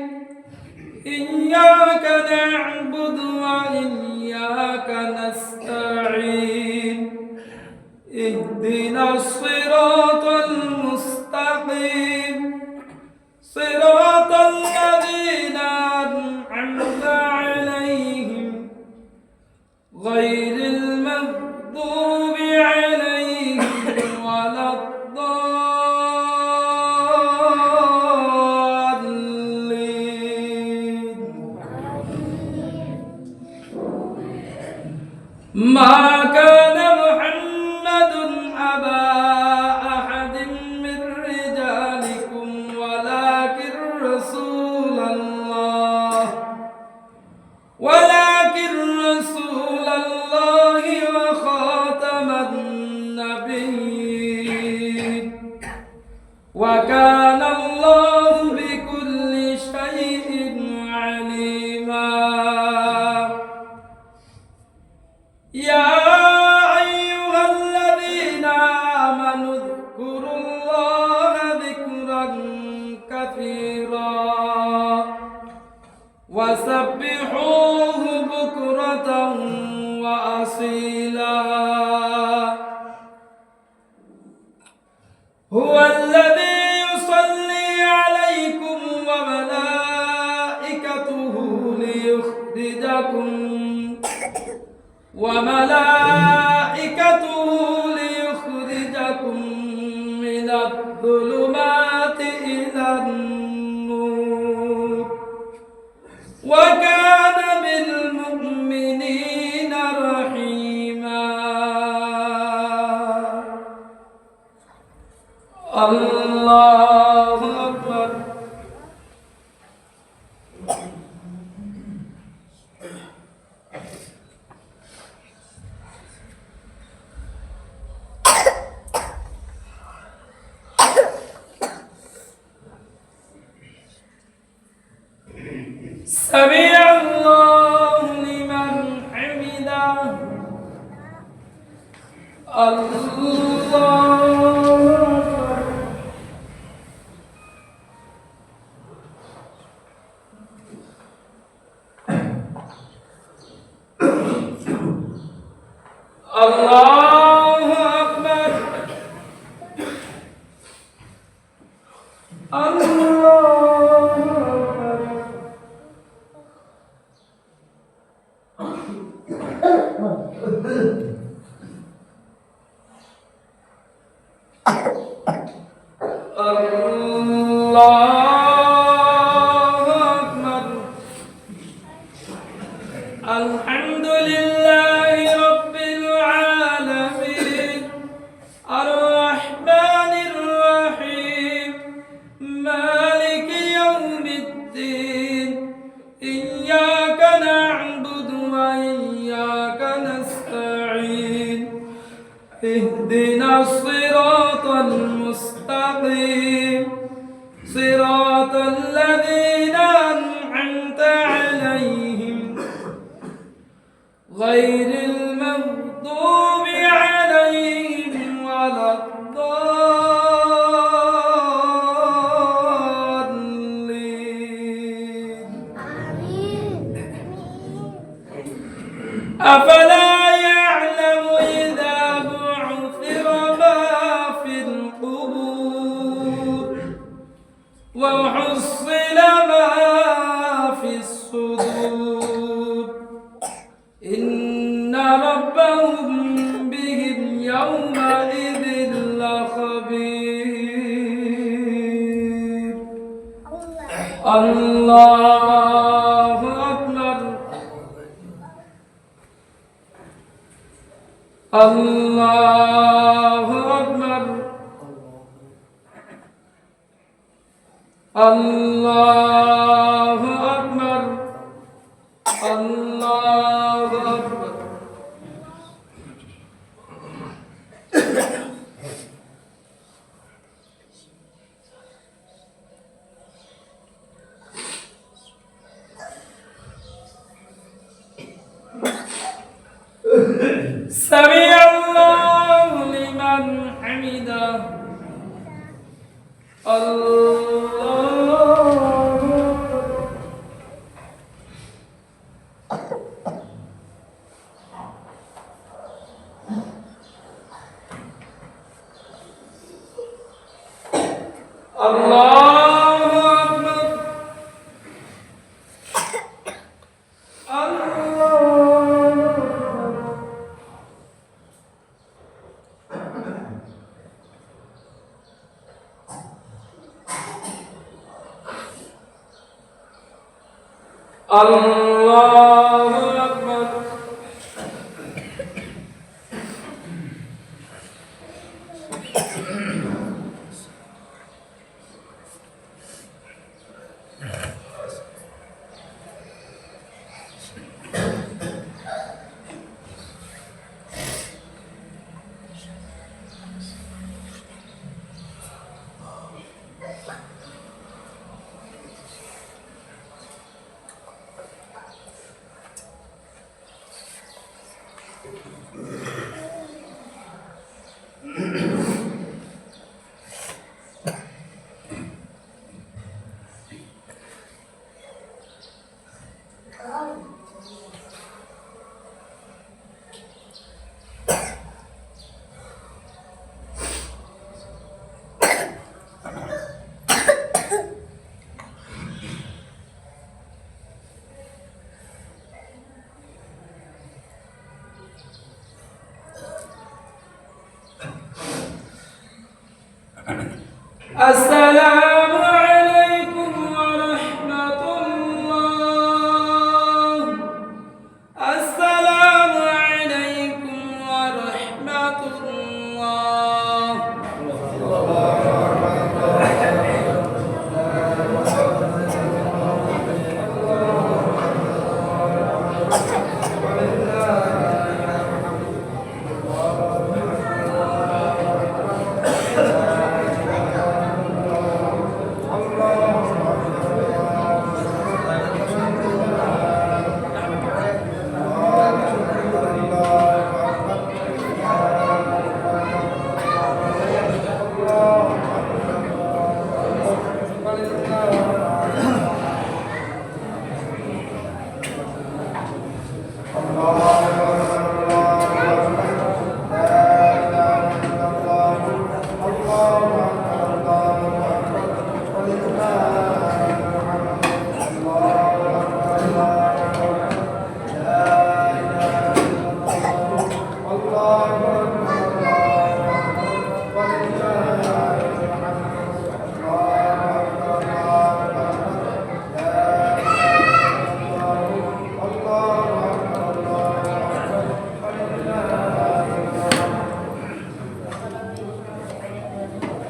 ইয়্যাকা না'বুদু ওয়া ইয়্যাকা নাস্তাঈন ইহদিনাস সিরাতাল মুস্তাকিম সিরাতাল লাযীনা আন'আমতা আলাইহিম গায়রিল মাগদুবি আলাইহিম ওয়ালাদ-দাল্লিন। মা কানা মুহাম্মাদুন আবা আহাদিন মির রিজালিকুম ওয়ালাকিন রাসূলাল্লাহি ওয়া খাতামান নাবিয়্যিন ওয়া কানা আল্লাহু বিকুল্লি শাইইন আলিমা। يا أيها الذين آمنوا اذكروا الله ذكرا كثيرا وسبحوه بكرة وأصيلا هو الذي يصلي عليكم وملائكته ليخرجكم من الظلمات إلى النور وكان بالمؤمنين رحيما. الله أكبر. سمع الله لمن حمده. الله أكبر. الحمد لله رب العالمين الرحمن الرحيم مالك يوم الدين إياك نعبد وإياك نستعين اهدنا الصراط المستقيم صراط الذين أنعمت عليهم غير المغضوب عليهم ولا الضالين. أفلا يعلم إذا بعثر ما في القبور وحصل ما في الصدور إن ربهم بهم يومئذ لخبير. الله أكبر. الله أكبر. الله أكبر. الله أكبر. আল্লাহু আকবার আল্লাহু আকবার السلام عليكم ورحمة الله السلام عليكم ورحمة الله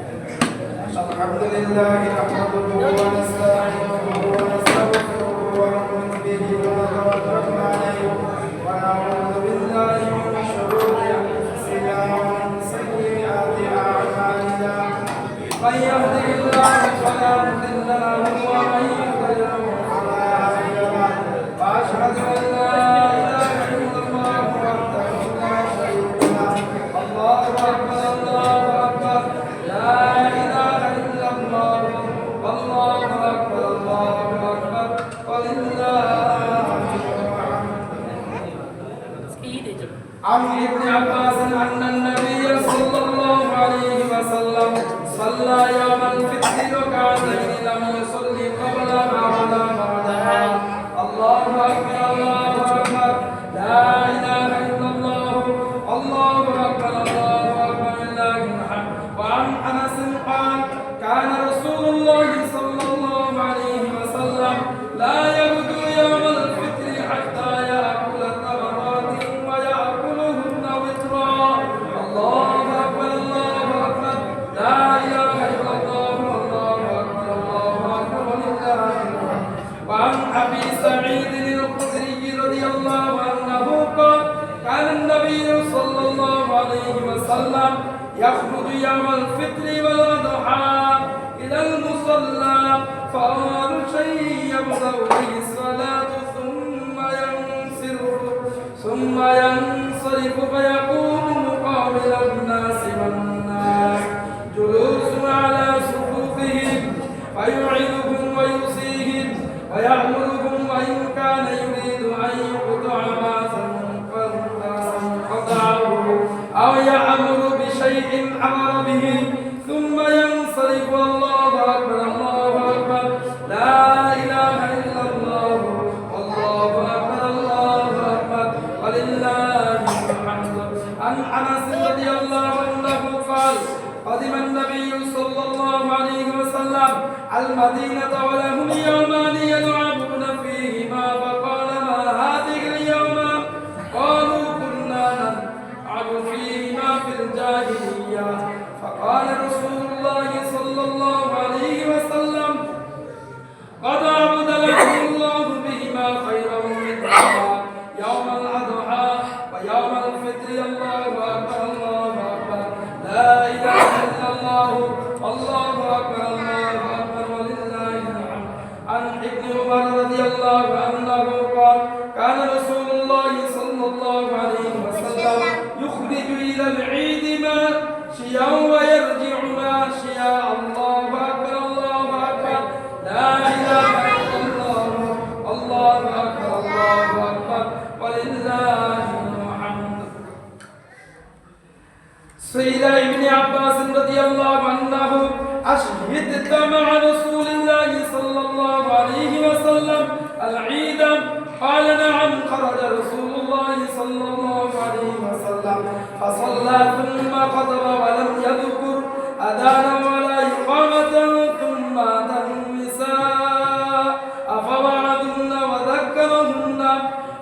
الحمد لله نحمده ونستعينه ونستغفره ونؤمن به ونتوكل عليه ونعوذ بالله من شرور انفسنا ومن سيئات اعمالنا من يهده الله فلا مضل له ومن يضلل فلا هادي له واشهد ان لا اله الا الله وحده لا شريك له الله اكبر الله اكبر لا اله الا الله والله اكبر الله اكبر ولله عن ابن عباس ان النبي صلى الله عليه وسلم صلى يوم الفطر ركعتين لم يصلي قبلها ولا بعدها الله اكبر الله اكبر لا اله الا الله الله اكبر الله اكبر لله الحمد وعن انس قال كان رسول الله صلى الله عليه وسلم لا يبدو يوم الفطر حتى ياكل تمرات وياكلهن وترا الله اكبر الله اكبر لا اله الا الله الله اكبر الله اكبر ولله الحمد وعن ابي سعيد الخدري رضي الله عنه قال كان النبي صلى الله عليه وسلم يخرج يوم الفطر والاضحى الى المصلى فاول شيء يبدا به الصلاه ثم ينصرف فيقوم مقابل الناس والناس جلوس على صفوفهم فيعظهم ويوصيهم ويأمرهم وإن كان يريد أن يقطع ما قطعه أو يأمر بشيء أمر به ثم ينصرف الله رضي الله عنه قال قدم النبي صلى الله عليه وسلم المدينة ولهم يومان يلعبون فيهما فقال ما هذه اليومان قالوا كنا نلعب فيهما في الجاهلية فقال رسول الله صلى الله عليه وسلم قد أبدلكم الله بهما خيرا منهما يوم الأضحى ويوم الفطر الله أكبر الله أكبر لا إله إلا الله الله أكبر الله أكبر ولله الحمد. عن ابن عمر رضي الله عنه قال كان رسول الله صلى الله عليه وسلم يخرج إلى العيد ماشيا ويرجع ماشيا الله أكبر الله أكبر لا إله إلا الله الله أكبر الله أكبر ولله الحمد. سئل ابن عباس رضي الله عنه أشهدت مع رسول الله صلى الله عليه وسلم العيد قال نعم خرج رسول الله صلى الله عليه وسلم فصلى ثم خطب ولم يذكر أذانا ولا إقامة ثم أتى النساء فوعظهن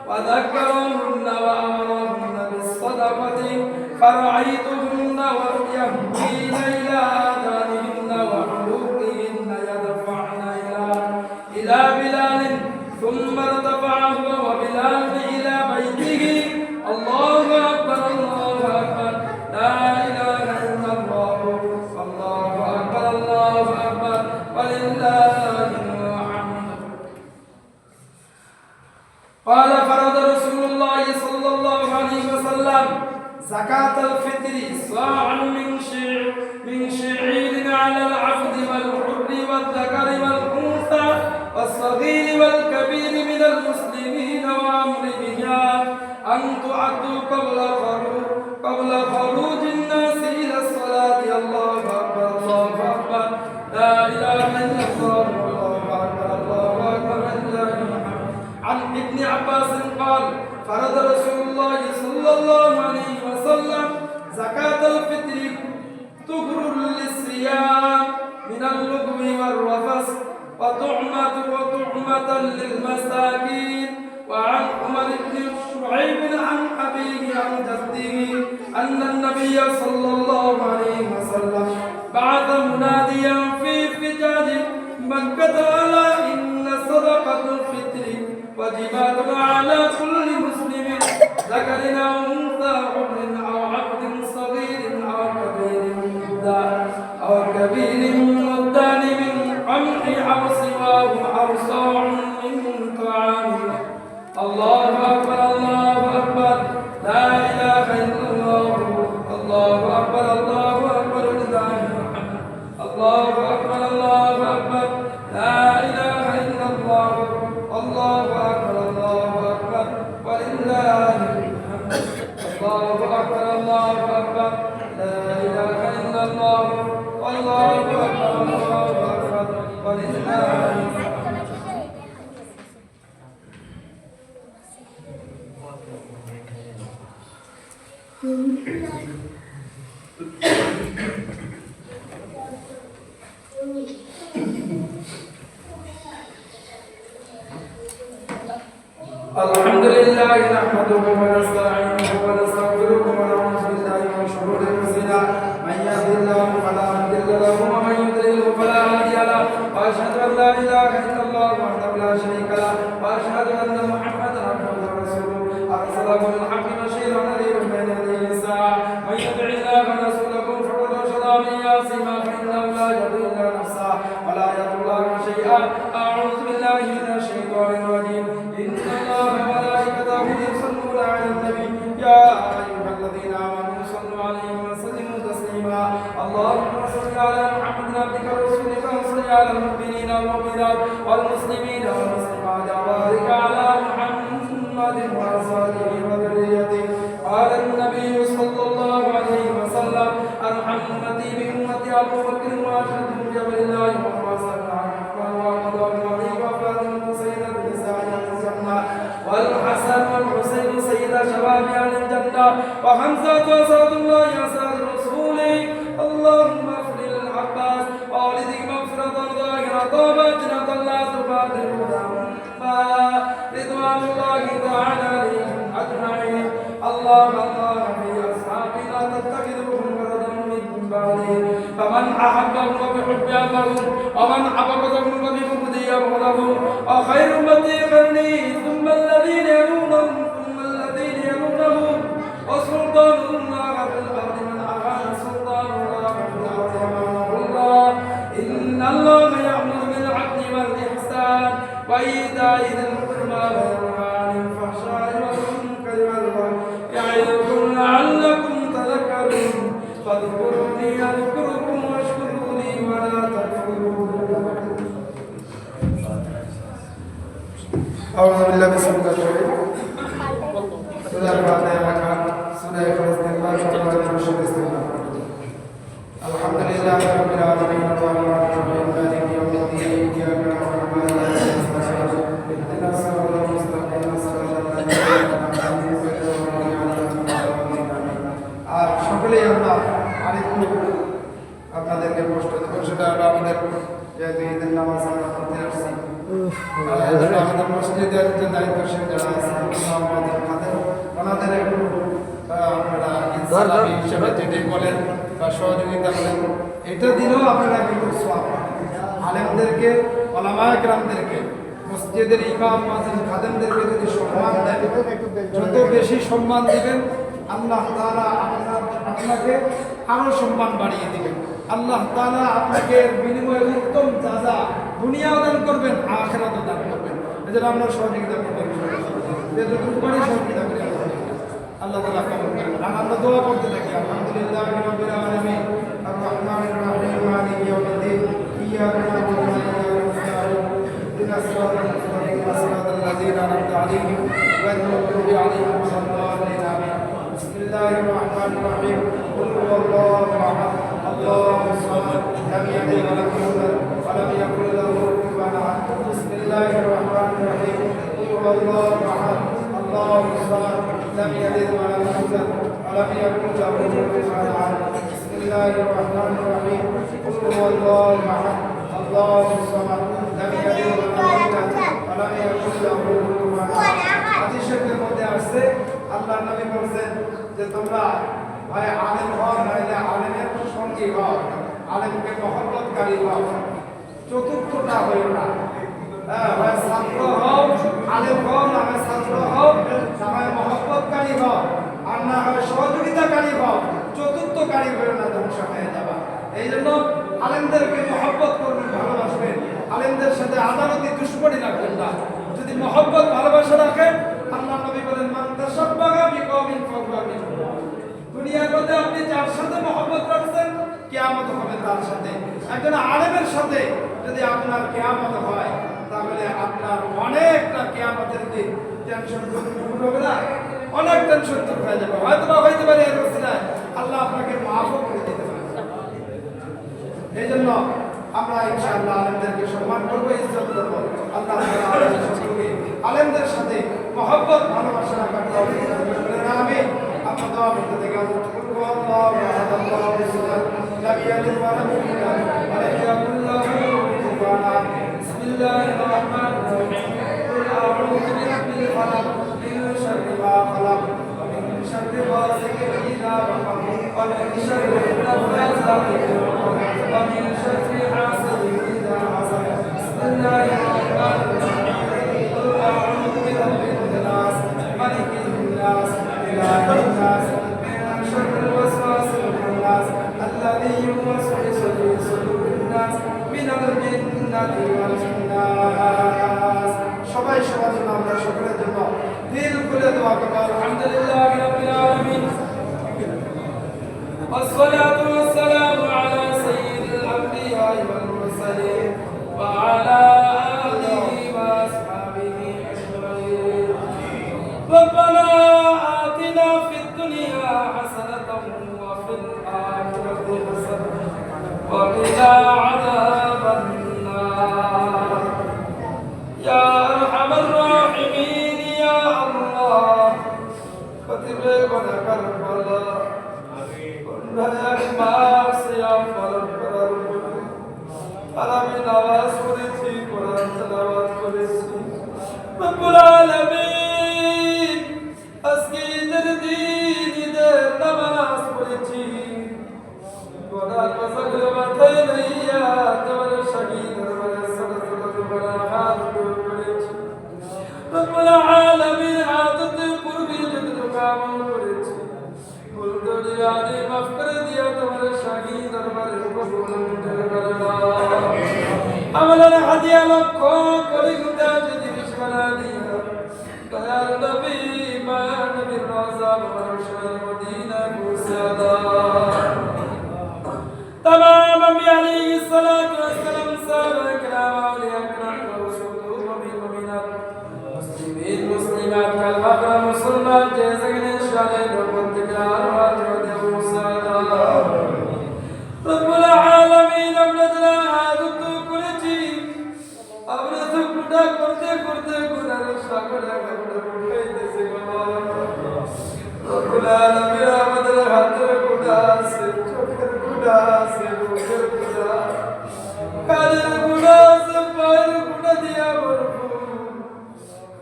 وذكرهن وأمرهن بالصدقة فرأيتهن ويهدين إلى آذانهن وحلوقهن يدفعن إلى بلال ثم ارتفع هو وبلال إلى بيته الله أكبر الله أكبر لا إله إلا الله الله أكبر الله أكبر ولله الحمد. قال فرض رسول الله صلى الله عليه وسلم زكاة الفطر صاعا من شعير على العبد والحر والذكر والأنثى والصغير والكبير من المسلمين وأمر بها أن تعدوا قبل خروج الناس إلى الصلاة الله أكبر الله أكبر لا إله إلا الله الله أكبر الله أكبر لله الحمد. عن ابن عباس قال فرض رسول الله صلى الله عليه وسلم زكاة الفطر طهر للصيام من اللغو والرفث وطعمة للمساكين. وعن عمر بن شعيب عن أبيه عن جده أن النبي صلى الله عليه وسلم بعث مناديا في فجاج مكة ألا إن صدقة الفطر واجبات على كل مسلم ذكر أو أنثى حر أو عبد صغير أو كبير مدان من قمح أو سواه أو صاع من طعام الله أكبر الله أكبر لا إله إلا الله الله أكبر الله أكبر لله الحمد. الله أكبر الله أكبر لا إله إلا الله الله أكبر الله أكبر ولله الحمد. الله أكبر الله أكبر لا إله إلا الله الله أكبر الله أكبر ولله الحمد. الحمد لله نحمده ونستعينه ونستغفره ونعوذ بالله من شرور انفسنا من يهد الله فلا مضل له ومن يضلل فلا هادي له واشهد ان لا اله الا الله وحده لا شريك له واشهد ان محمدا عبده ورسوله ارسله بالحق بشيرا ونذيرا بين يدي الساعه من يطع الله ورسوله فقد رشد من يعصم فانه لا يضل الا نفسه ولا يضر الله شيئا. اعوذ بالله من الشيطان الرجيم. إن الله وملائكته يصلون على النبي يا أيها الذين آمنوا صلوا عليه وسلموا تسليما. اللهم صل على محمد عبدك ورسولك وصل على المؤمنين والمؤمنات والمسلمين والمسلمات وبارك على محمد وأزواجه وذريته. قال النبي صلى الله عليه وسلم ارحم أمتي بأمتي أبو بكر وأشهدهم بجبل الله وما صلى والحسن والحسين سيد شباب أهل الجنة وحمزة وأسد الله بعده فمن أحبهم فبحب أمره ومن أبغضهم فببغض أبغضه وخير أمتي قرني ثم الذين يلونهم ثم الذين يلونهم وسلطان الله في الأرض من أعان سلطان الله في الأرض أمانه الله إن الله يأمر بالعدل والإحسان وإيتاء ذي القربى وينهى عن الفحشاء والمنكر والبغي يعظكم لعلكم تذكرون فاذكروني أذكركم واشكروا لي ولا تكفرون. أعوذ بالله من الشيطان الرجيم. سورة الفاتحة سورة الاستغفار الحمد لله رب العالمين الرحمن الرحيم مالك يوم الدين إياك نعبد وإياك نستعين اهدنا الصراط المستقيم صراط الذين أنعمت عليهم غير المغضوب عليهم ولا الضالين আর সকলেই আমরা আরেকটু আপনাদেরকে কষ্ট দেব সেটা হলো আমাদের যেহেতু ঈদের নামাজ আমরা পড়তে আসছি আমাদের মসজিদের যে দায়িত্বশীল যারা আছে ওনাদের একটু আপনারা ইসলামী হিসেবে যেটি বলেন বা সহযোগিতা করেন এটা দিলেও আপনারা কিন্তু সওয়াব আলেমদেরকে ওলামায়ে কেরামদেরকে মসজিদের ইমাম মুয়াজ্জিন খাদেমদেরকে যদি সম্মান দেন যত বেশি সম্মান দিবেন আল্লাহ তাআলা আপনাকে আরো সম্মান বাড়িয়ে দিবেন আল্লাহ তাআলা আপনাকে বিনিময়ে উত্তম জাযা দুনিয়াও দান করবেন আখিরাতও দান করবেন এজন্য আমরা সহযোগিতা করব যতটুকু পারি সহযোগিতা করি আল্লাহ তাআলা কবুল করেন আর আমরা দোয়া করতে থাকি আলহামদুলিল্লাহি রাব্বিল আলামিন আর রহমানির রহিম মালিকি ইয়াউমিদ্দিন ইয়্যাকা না'বুদু ওয়া ইয়্যাকা নাস্তাঈন ইহদিনাস সিরাতাল মুস্তাকিম সিরাতাল লাযীনা আন'আমতা আলাইহিম গায়রিল মাগদূবি আলাইহিম ওয়ালাদ-দাল্লিন আমিন বিসমিল্লাহির রহমানির রহিম কুল হুয়াল্লাহু আহাদ আল্লাহুস সামাদ লাম ইয়ালিদ ওয়া লাম ইউলাদ ওয়া লাম ইয়াকুল লাহু কুফুওয়ান আহাদ বিসমিল্লাহির রহমানির রহিম কুল হুয়াল্লাহু আহাদ আল্লাহুস সামাদ لم يلد ولم يولد ولم يكن له كفوا احد بسم الله الرحمن الرحيم قل هو الله احد الله الصمد لم يلد ولم يولد ولم يكن له كفوا احد হাদিস শরীফের মধ্যে আসছে আল্লাহর নবী বলেন যে তোমরা হয় আলেম হও নাইলে আলেমের সঙ্গী হও আলেমকে মহব্বতকারী হও চতুর্থটা হইও না হয় ছাত্র হও আলেম হও না হয় ছাত্র হও না হয় মহব্বতকারী হও আর না হয় সহযোগিতাকারী হও চতুর্থকারী হয়ে না ধ্বংস হয়ে যাবা এই জন্য আলেমদেরকে মহব্বত করবেন ভালোবাসবেন আলেমদের সাথে আদালতি দুশ্মনী রাখবেন না যদি মহব্বত ভালোবাসা রাখেন আল্লাহ নবী বলেন মান তাশাব্বাহা বিকওমিন ফাহুয়া মিনহুম দুনিয়ার মধ্যে আপনি যার সাথে মহব্বত রাখছেন কিয়ামত হবে তার সাথে একজন আলেমের সাথে যদি আপনার কিয়ামত হয় তাহলে আপনার অনেকটা কিয়ামতের দিন টেনশন দূর হবে না অনেক টেনশন দূর হয়ে যাবে হয়তো পারে এর ওসিলায় আল্লাহ আপনাকে মাফও করে দিতে পারে এই জন্য আমরা ইনশাআল্লাহ আলেমদেরকে সম্মান করবো ইজ্জত করবো আল্লাহ তাআলা সকলকে আলেমদের সাথে মহব্বত ভালোবাসা রাখার তৌফিক দান করেন আমিন আমরা দোয়া করতে থাকি আল্লাহু আহাদ আল্লাহুস সামাদ লাম ইয়ালিদ ওয়া লাম ইউলাদ ওয়া লাম ইয়াকুল লাহু কুফুওয়ান আহাদ বিসমিল্লাহির রহমানির রহিম কুল আউযু বিরাব্বিল ফালাক মিন শাররি মা খালাক ওয়া মিন শাররি গাসিকিন ইযা ওয়াকাব ওয়া মিন শাররি নাফাসাতি ফিল 'উকদ ওয়া মিন শাররি হাসিদিন ইযা হাসাদ বিসমিল্লাহির রহমানির রহিম কুল আউযু বিরাব্বিন নাস মালিকিন নাস ইলাহিন নাস মিন শাররিল ওয়াসওয়াসিল খান্নাস الذي يوسوس في صدور الناس من الجنة والناس সবাই সবার জন্য আমরা সকলের জন্য দিল খুলে দোয়া করব আলহামদুলিল্লাহি রাব্বিল আলামিন والصلاة والسلام على سيد الأنبياء والمرسلين وعلى آله وأصحابه أجمعين ربنا آتنا في الدنيا حسنة وفي الآخرة حسنة وقنا عذاب النار يا أرحم الراحمين يا الله كتب لك البلاء كنا মাস সিয়াম পালন করার উপরে আর আমি নামাজ পড়েছি কোরআন তেলাওয়াত করেছি রব্বুল আলামিন আজকে ঈদের দিন ঈদের নামাজ পড়েছি মাথায় লইয়া তোমার শাহী দরবারে সালাত করা হাত করেছি রব্বুল আলামিন আদতে পূর্বে যতটুকু আমল করেছি ভুল দরিয়ারে মাফ করে দিয়া তোমার শাহী দরবারে কবুল করে নাও আমাদের হাদিয়া লক্ষ কোটি গুণা যদি বিশমানা দিয়া দয়ার নবী মায়া নবীর রওজা মুবারক মদিনা পৌঁছে দাও तमाम अंबिया अलैहिस्सलातु वस्सलाम साहबा किराम औलिया किराम रसूलुल्लाह मुमिनात मुस्लिमीन मुस्लिमात कलमा पर मुसलमान जैसे कि इंशाअल्लाह रब्बुल किराम व मुसादा रब्बुल आलामीन আমরারা হাদুত করেছি আমরা তো গুনাহ করতে করতে গুনাহের সাগরে আমরা ডুবেইতেছি রব্বুল আলামিন আমাদের হাতের গুনাহ আছে চোখের গুনাহ আছে মুখের গুনাহ কানের গুনাহ আছে পায়ের গুনাহ দিয়া ভরপুর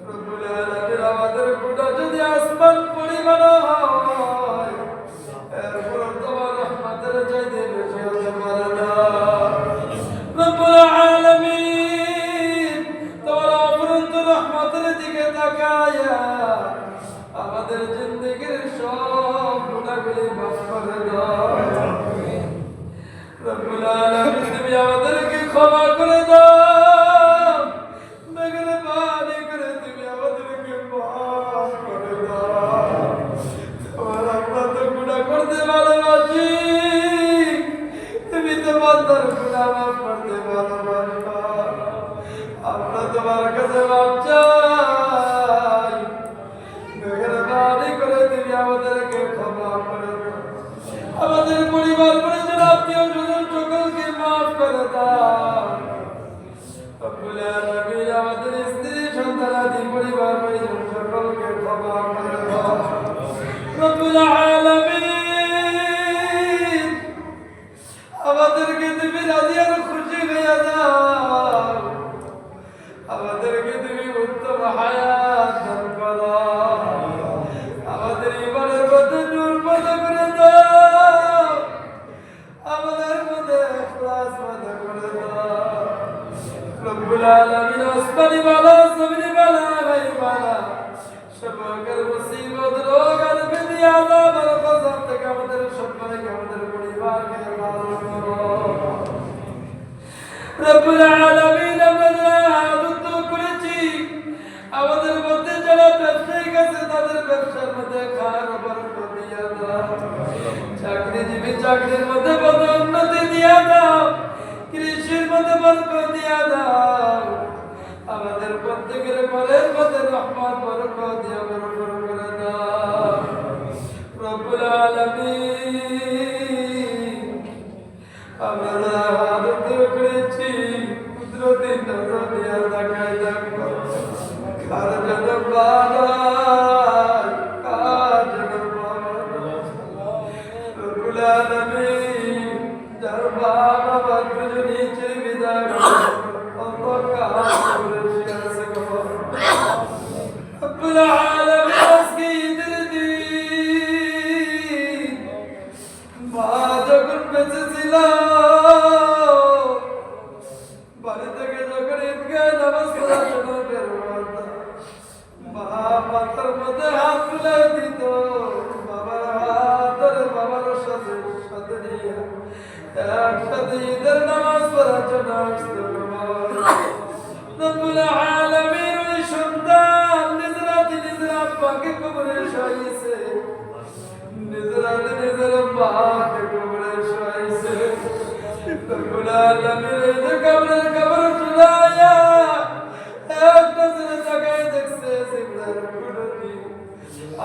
রব্বুল আলামিন আমাদের গুনাহ যদি আসমান পরিমাণ হয় এরপর তোমার রহমতের চাইতে বেশি হতে পারে না রব্বুল আলামিন তোমার অপরন্ত রহমতের দিকে তাকায়া আমাদের জিন্দেগীর সব গুনাহগুলি মাফ করে দাও রব্বুল আলামিন তুমি আমাদেরকে ক্ষমা করে দাও মেহেরবানি করে তুমি আমাদেরকে মাফ করে দাও তোমার আমরা তো গুনাহ করতে ভালোবাসি তুমি তো বান্দার গুনাহ মাফ করতে ভালোবাসো আমরা তোমার কাছে মাফ চাই মেহেরবানি করে তুমি আমাদেরকে ক্ষমা করে দাও আমাদের পরিবার পরিজন আত্মীয় স্বজন সকলকে মাফ করে দাও রব্বুল আলামিন আমাদের স্ত্রী সন্তানাদি পরিবার পরিজন সকলকে ক্ষমা করে দাও রব্বুল আলামিন আমাদেরকে তুমি রাজি আর খুশি হয়ে দাও আমাদেরকে তুমি উত্তম হায়াত দান করো আমাদের ইমানের মধ্যে নূর পয়দা করে দাও আমাদের মধ্যে ইখলাস পয়দা করে দাও রব্বুল আলামিন আসমানি ওয়ালা জমিনি ওয়ালা গায়বি ওয়ালা সকল মুসিবত রোগ আর বেদি আযাব আর গজব থেকে আমাদের সকলকে আমাদের পরিবারকে হেফাজত করো রব্বুল আলামিন আমরা হাদুত করেছি আমাদের মধ্যে যারা ব্যবসায়ী আছে তাদের ব্যবসার মধ্যে খার বরকত দিয়া দাও চাকরিজীবী চাকরির মধ্যে পদোন্নতি দিয়া দাও কৃষির মধ্যে বরকত দিয়া দাও আমাদের প্রত্যেকের ঘরের মধ্যে রহমত বরকত দিয়া বরকত করে দাও রব্বুল আলামিন আমরা হাদুত করেছি কুদরতি নজর দিয়া তাকায় দেখো কার যেন বাড়ায় কার যেন রব্বুল আলামিন যার বাবা বাচ্চা নিচে বিদায় অন্ধকার করে শিয়াছে গো রব্বুল আলামিন আজকে ঈদের দিন মা যখন বেঁচে ছিল বাড়ি থেকে যখন ঈদগাহে নামাজ পড়ার জন্য বের হতাম মা মাথার মধ্যে হাত তুলে দিত বাবার হাত ধরে বাবার সাথে সাথে নিয়ে একসাথে ঈদের নামাজ পড়ার জন্য আসতো রব্বুল আলামিন ওই সন্তান নিজের হাতে নিজের আব্বাকে কবরে শোয়াইছে নিজের হাতে নিজের মাকে কবরে শোয়াইছে রব্বুল আলামিন এই যে কবরের কবর চুলাইয়া একটা ছেলে তাকায় দেখছে জিবরাইল কুদরতি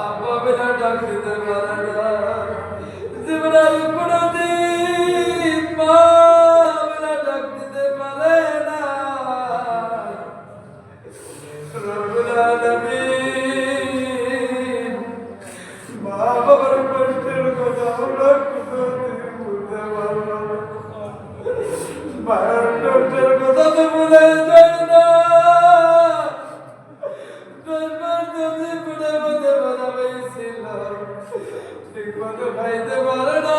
আব্বা বিনা ডাক দিতে পারে না জিবরাইল কুদরতি মা বিনা ডাক দিতে পারে না রব্বুল আলামিন মা বাবার কষ্টের কথা আমরা কুদরতি বলতে পারবো না মায়ের কষ্টের কথা তো ভুলে যায় না দরবার দরজে পুড়ে মধ্যে বাধা পেয়েছিল ঠিক মতো খাইতে পারে না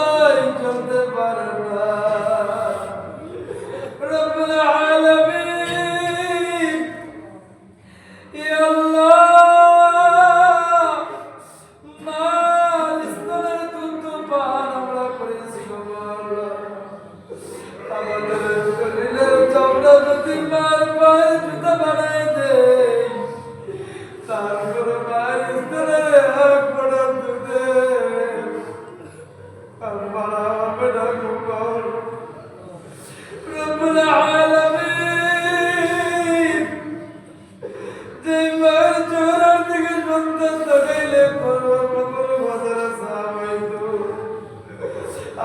মারা হবে না কবর। রব্বুল আলামিন যে মায়ের চোরার থেকে সন্তান দেখাইলে কবর বাজারে সাহাবাইতো,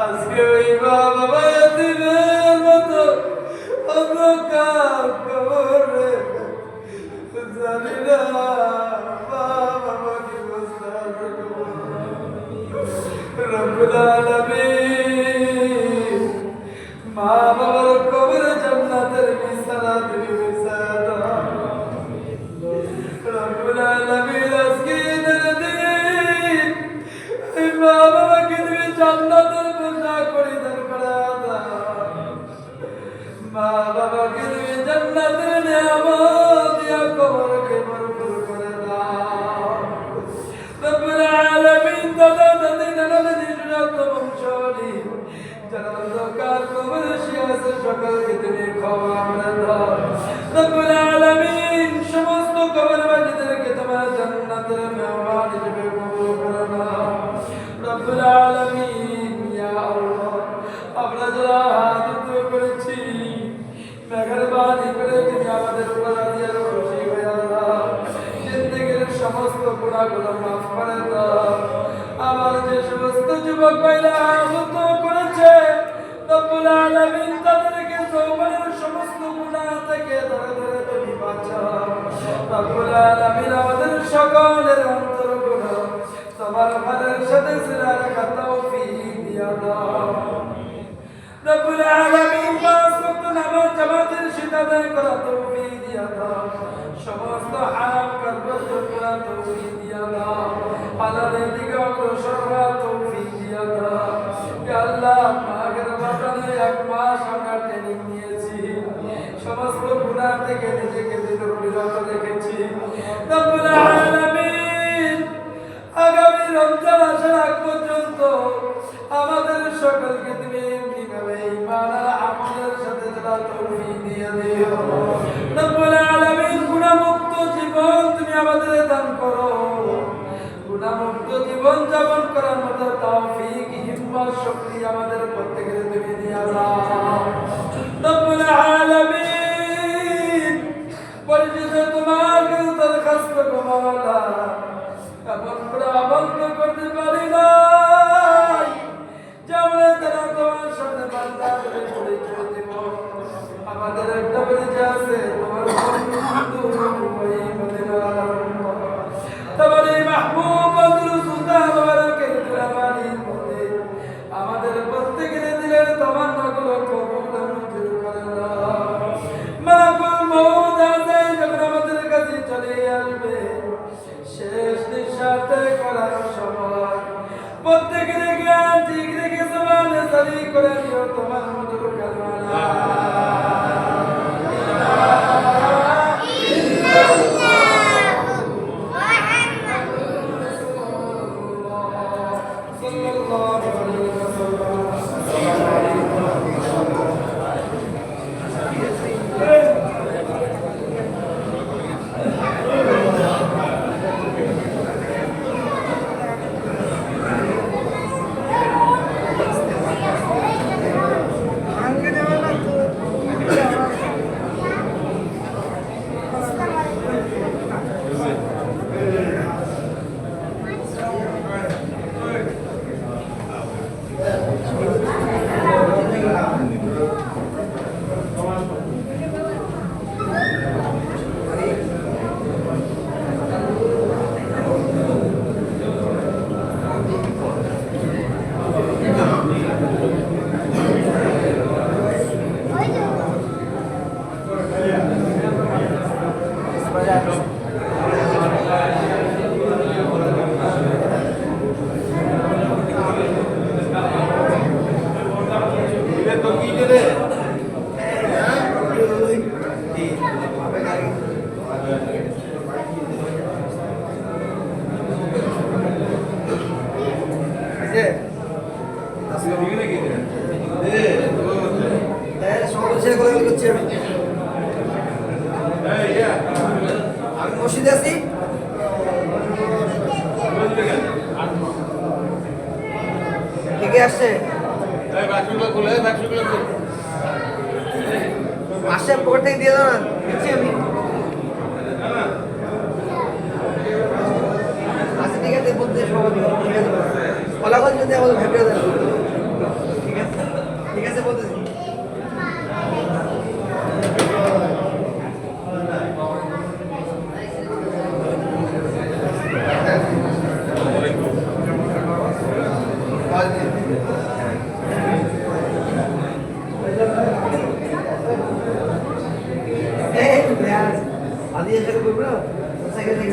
আজকে ওই মা বাবা এতিমের মতো অন্ধকার কবরে জানি না মা বাবা কি অবস্থা হবে। রব্বুল আলামিন মা বাবার কবরে জান্নাতের বিছানা তুমি বিছায়া দাও। রব্বুল আলামিন আজকে ঈদের দিন এই মা বাবাকে তুমি জান্নাতের পোশাক পরিধান করায়া দাও। মা বাবাকে তুমি জান্নাতের নিয়ামত দিয়া কবরকে ভরপুর করে দাও। রব্বুল আলামিন দাদা দাদি নানা দাদি সুজাত বংশী যারা অন্ধকার কবরে শুয়ে আছে সকলকে তুমি ক্ষমা করে দাও। রব্বুল আলামিন সমস্ত কবরবাসীদেরকে তোমার জান্নাতের মেহমান হিসেবে কবুল করে নাও। রব্বুল আলামিন ইয়া আল্লাহ আমরা যারা হাত উঁচু করেছি মেহেরবানি করে তুমি আমাদের উপর রাজি আর খুশি হয়ে দাও। জিন্দেগীর সমস্ত গুনাহগুলো মাফ করে দাও। আমার যে সমস্ত যুবক ভাইরা হাত করেছে রব্বুল আলামিন তাদেরকে যৌবনের সমস্ত গুনাহ থেকে ধরে ধরে তুমি বাঁচাও। রব্বুল আলামিন আমাদের সকলের অন্তরগুলো তোমার ঘরের সাথে সিলা রাখা তৌফিক দিয়া দাও। রব্বুল আলামিন পাঁচ ওয়াক্ত নামাজ জামাতের সাথে আদায় করা তৌফিক দিয়া দাও। সমস্ত হারাম কাজ বর্জন করা তৌফিক দিয়া দাও। হালালের দিকে অগ্রসর হওয়া তৌফিক দিয়া দাও। ইয়া আল্লাহ আগের বছরে এক মাস আমরা ট্রেনিং নিয়েছি, সমস্ত গুনাহ থেকে নিজেকে বিরত রেখেছি। রব্বুল আলামিন আগামী রমজান আসার আগ পর্যন্ত আমাদের সকলকে তুমি এমনিভাবে ঈমান আর আমলের সাথে যারা তৌফিক দিয়ে দিও। রব্বুল আলামিন গুনাহমুক্ত জীবন তুমি আমাদের দান করো। গুনাহমুক্ত জীবন যাপন করার মতো তৌফিক হিম্মত শক্তি আমাদের প্রত্যেকের তুমি দিয়ে দাও। রব্বুল আলামিন পরিচিত তোমার কাছে দরখাস্ত কমালা এমন করে আবদ্ধ করতে পারি নাই যেমন তারা তোমার সামনে বান্দা করে পরিচয় দেব। আমাদের একটা পরিচয় আছে তোমার বন্ধু ওই মদিনার তোমার এই মাহবুব বদরু সুলতান মুবারকের কুরবানির মধ্যে আমাদের প্রত্যেকের দিলের তামান্নাগুলো কবুল মঞ্জুর করে দাও। মালাকুল মউত আজাই যখন আমাদের কাছে চলে আসবে শেষ নিঃশ্বাস করার সময় প্রত্যেকের জ্ঞান ঠিক রেখে জবানে জারি করে দিও তোমার মধুর কালমা লা আমি মসজিদে আছি ঠিক আসছে আসে পকেট থেকে দিয়ে দাও না, দিচ্ছি আমি। আচ্ছা ঠিক আছে, বলতে সবাই ঠিক আছে, ফলাফল যদি আমাদের ভেবে দেন, ঠিক আছে, ঠিক আছে বলতেছি। আদি এসে করবো না, সাইকেল থেকে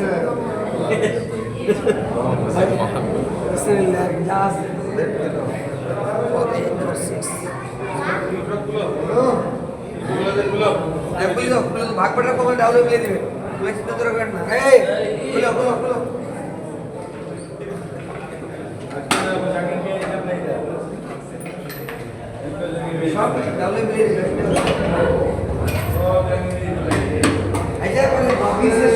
বিসমিল্লাহ গ্লাস ভাগ পাটা কমল ডাউলে মিলে দিবে, তুমি চিন্তা করে না। এই খুলো খুলো খুলো, সব ডাউলে মিলে দিবে। আচ্ছা,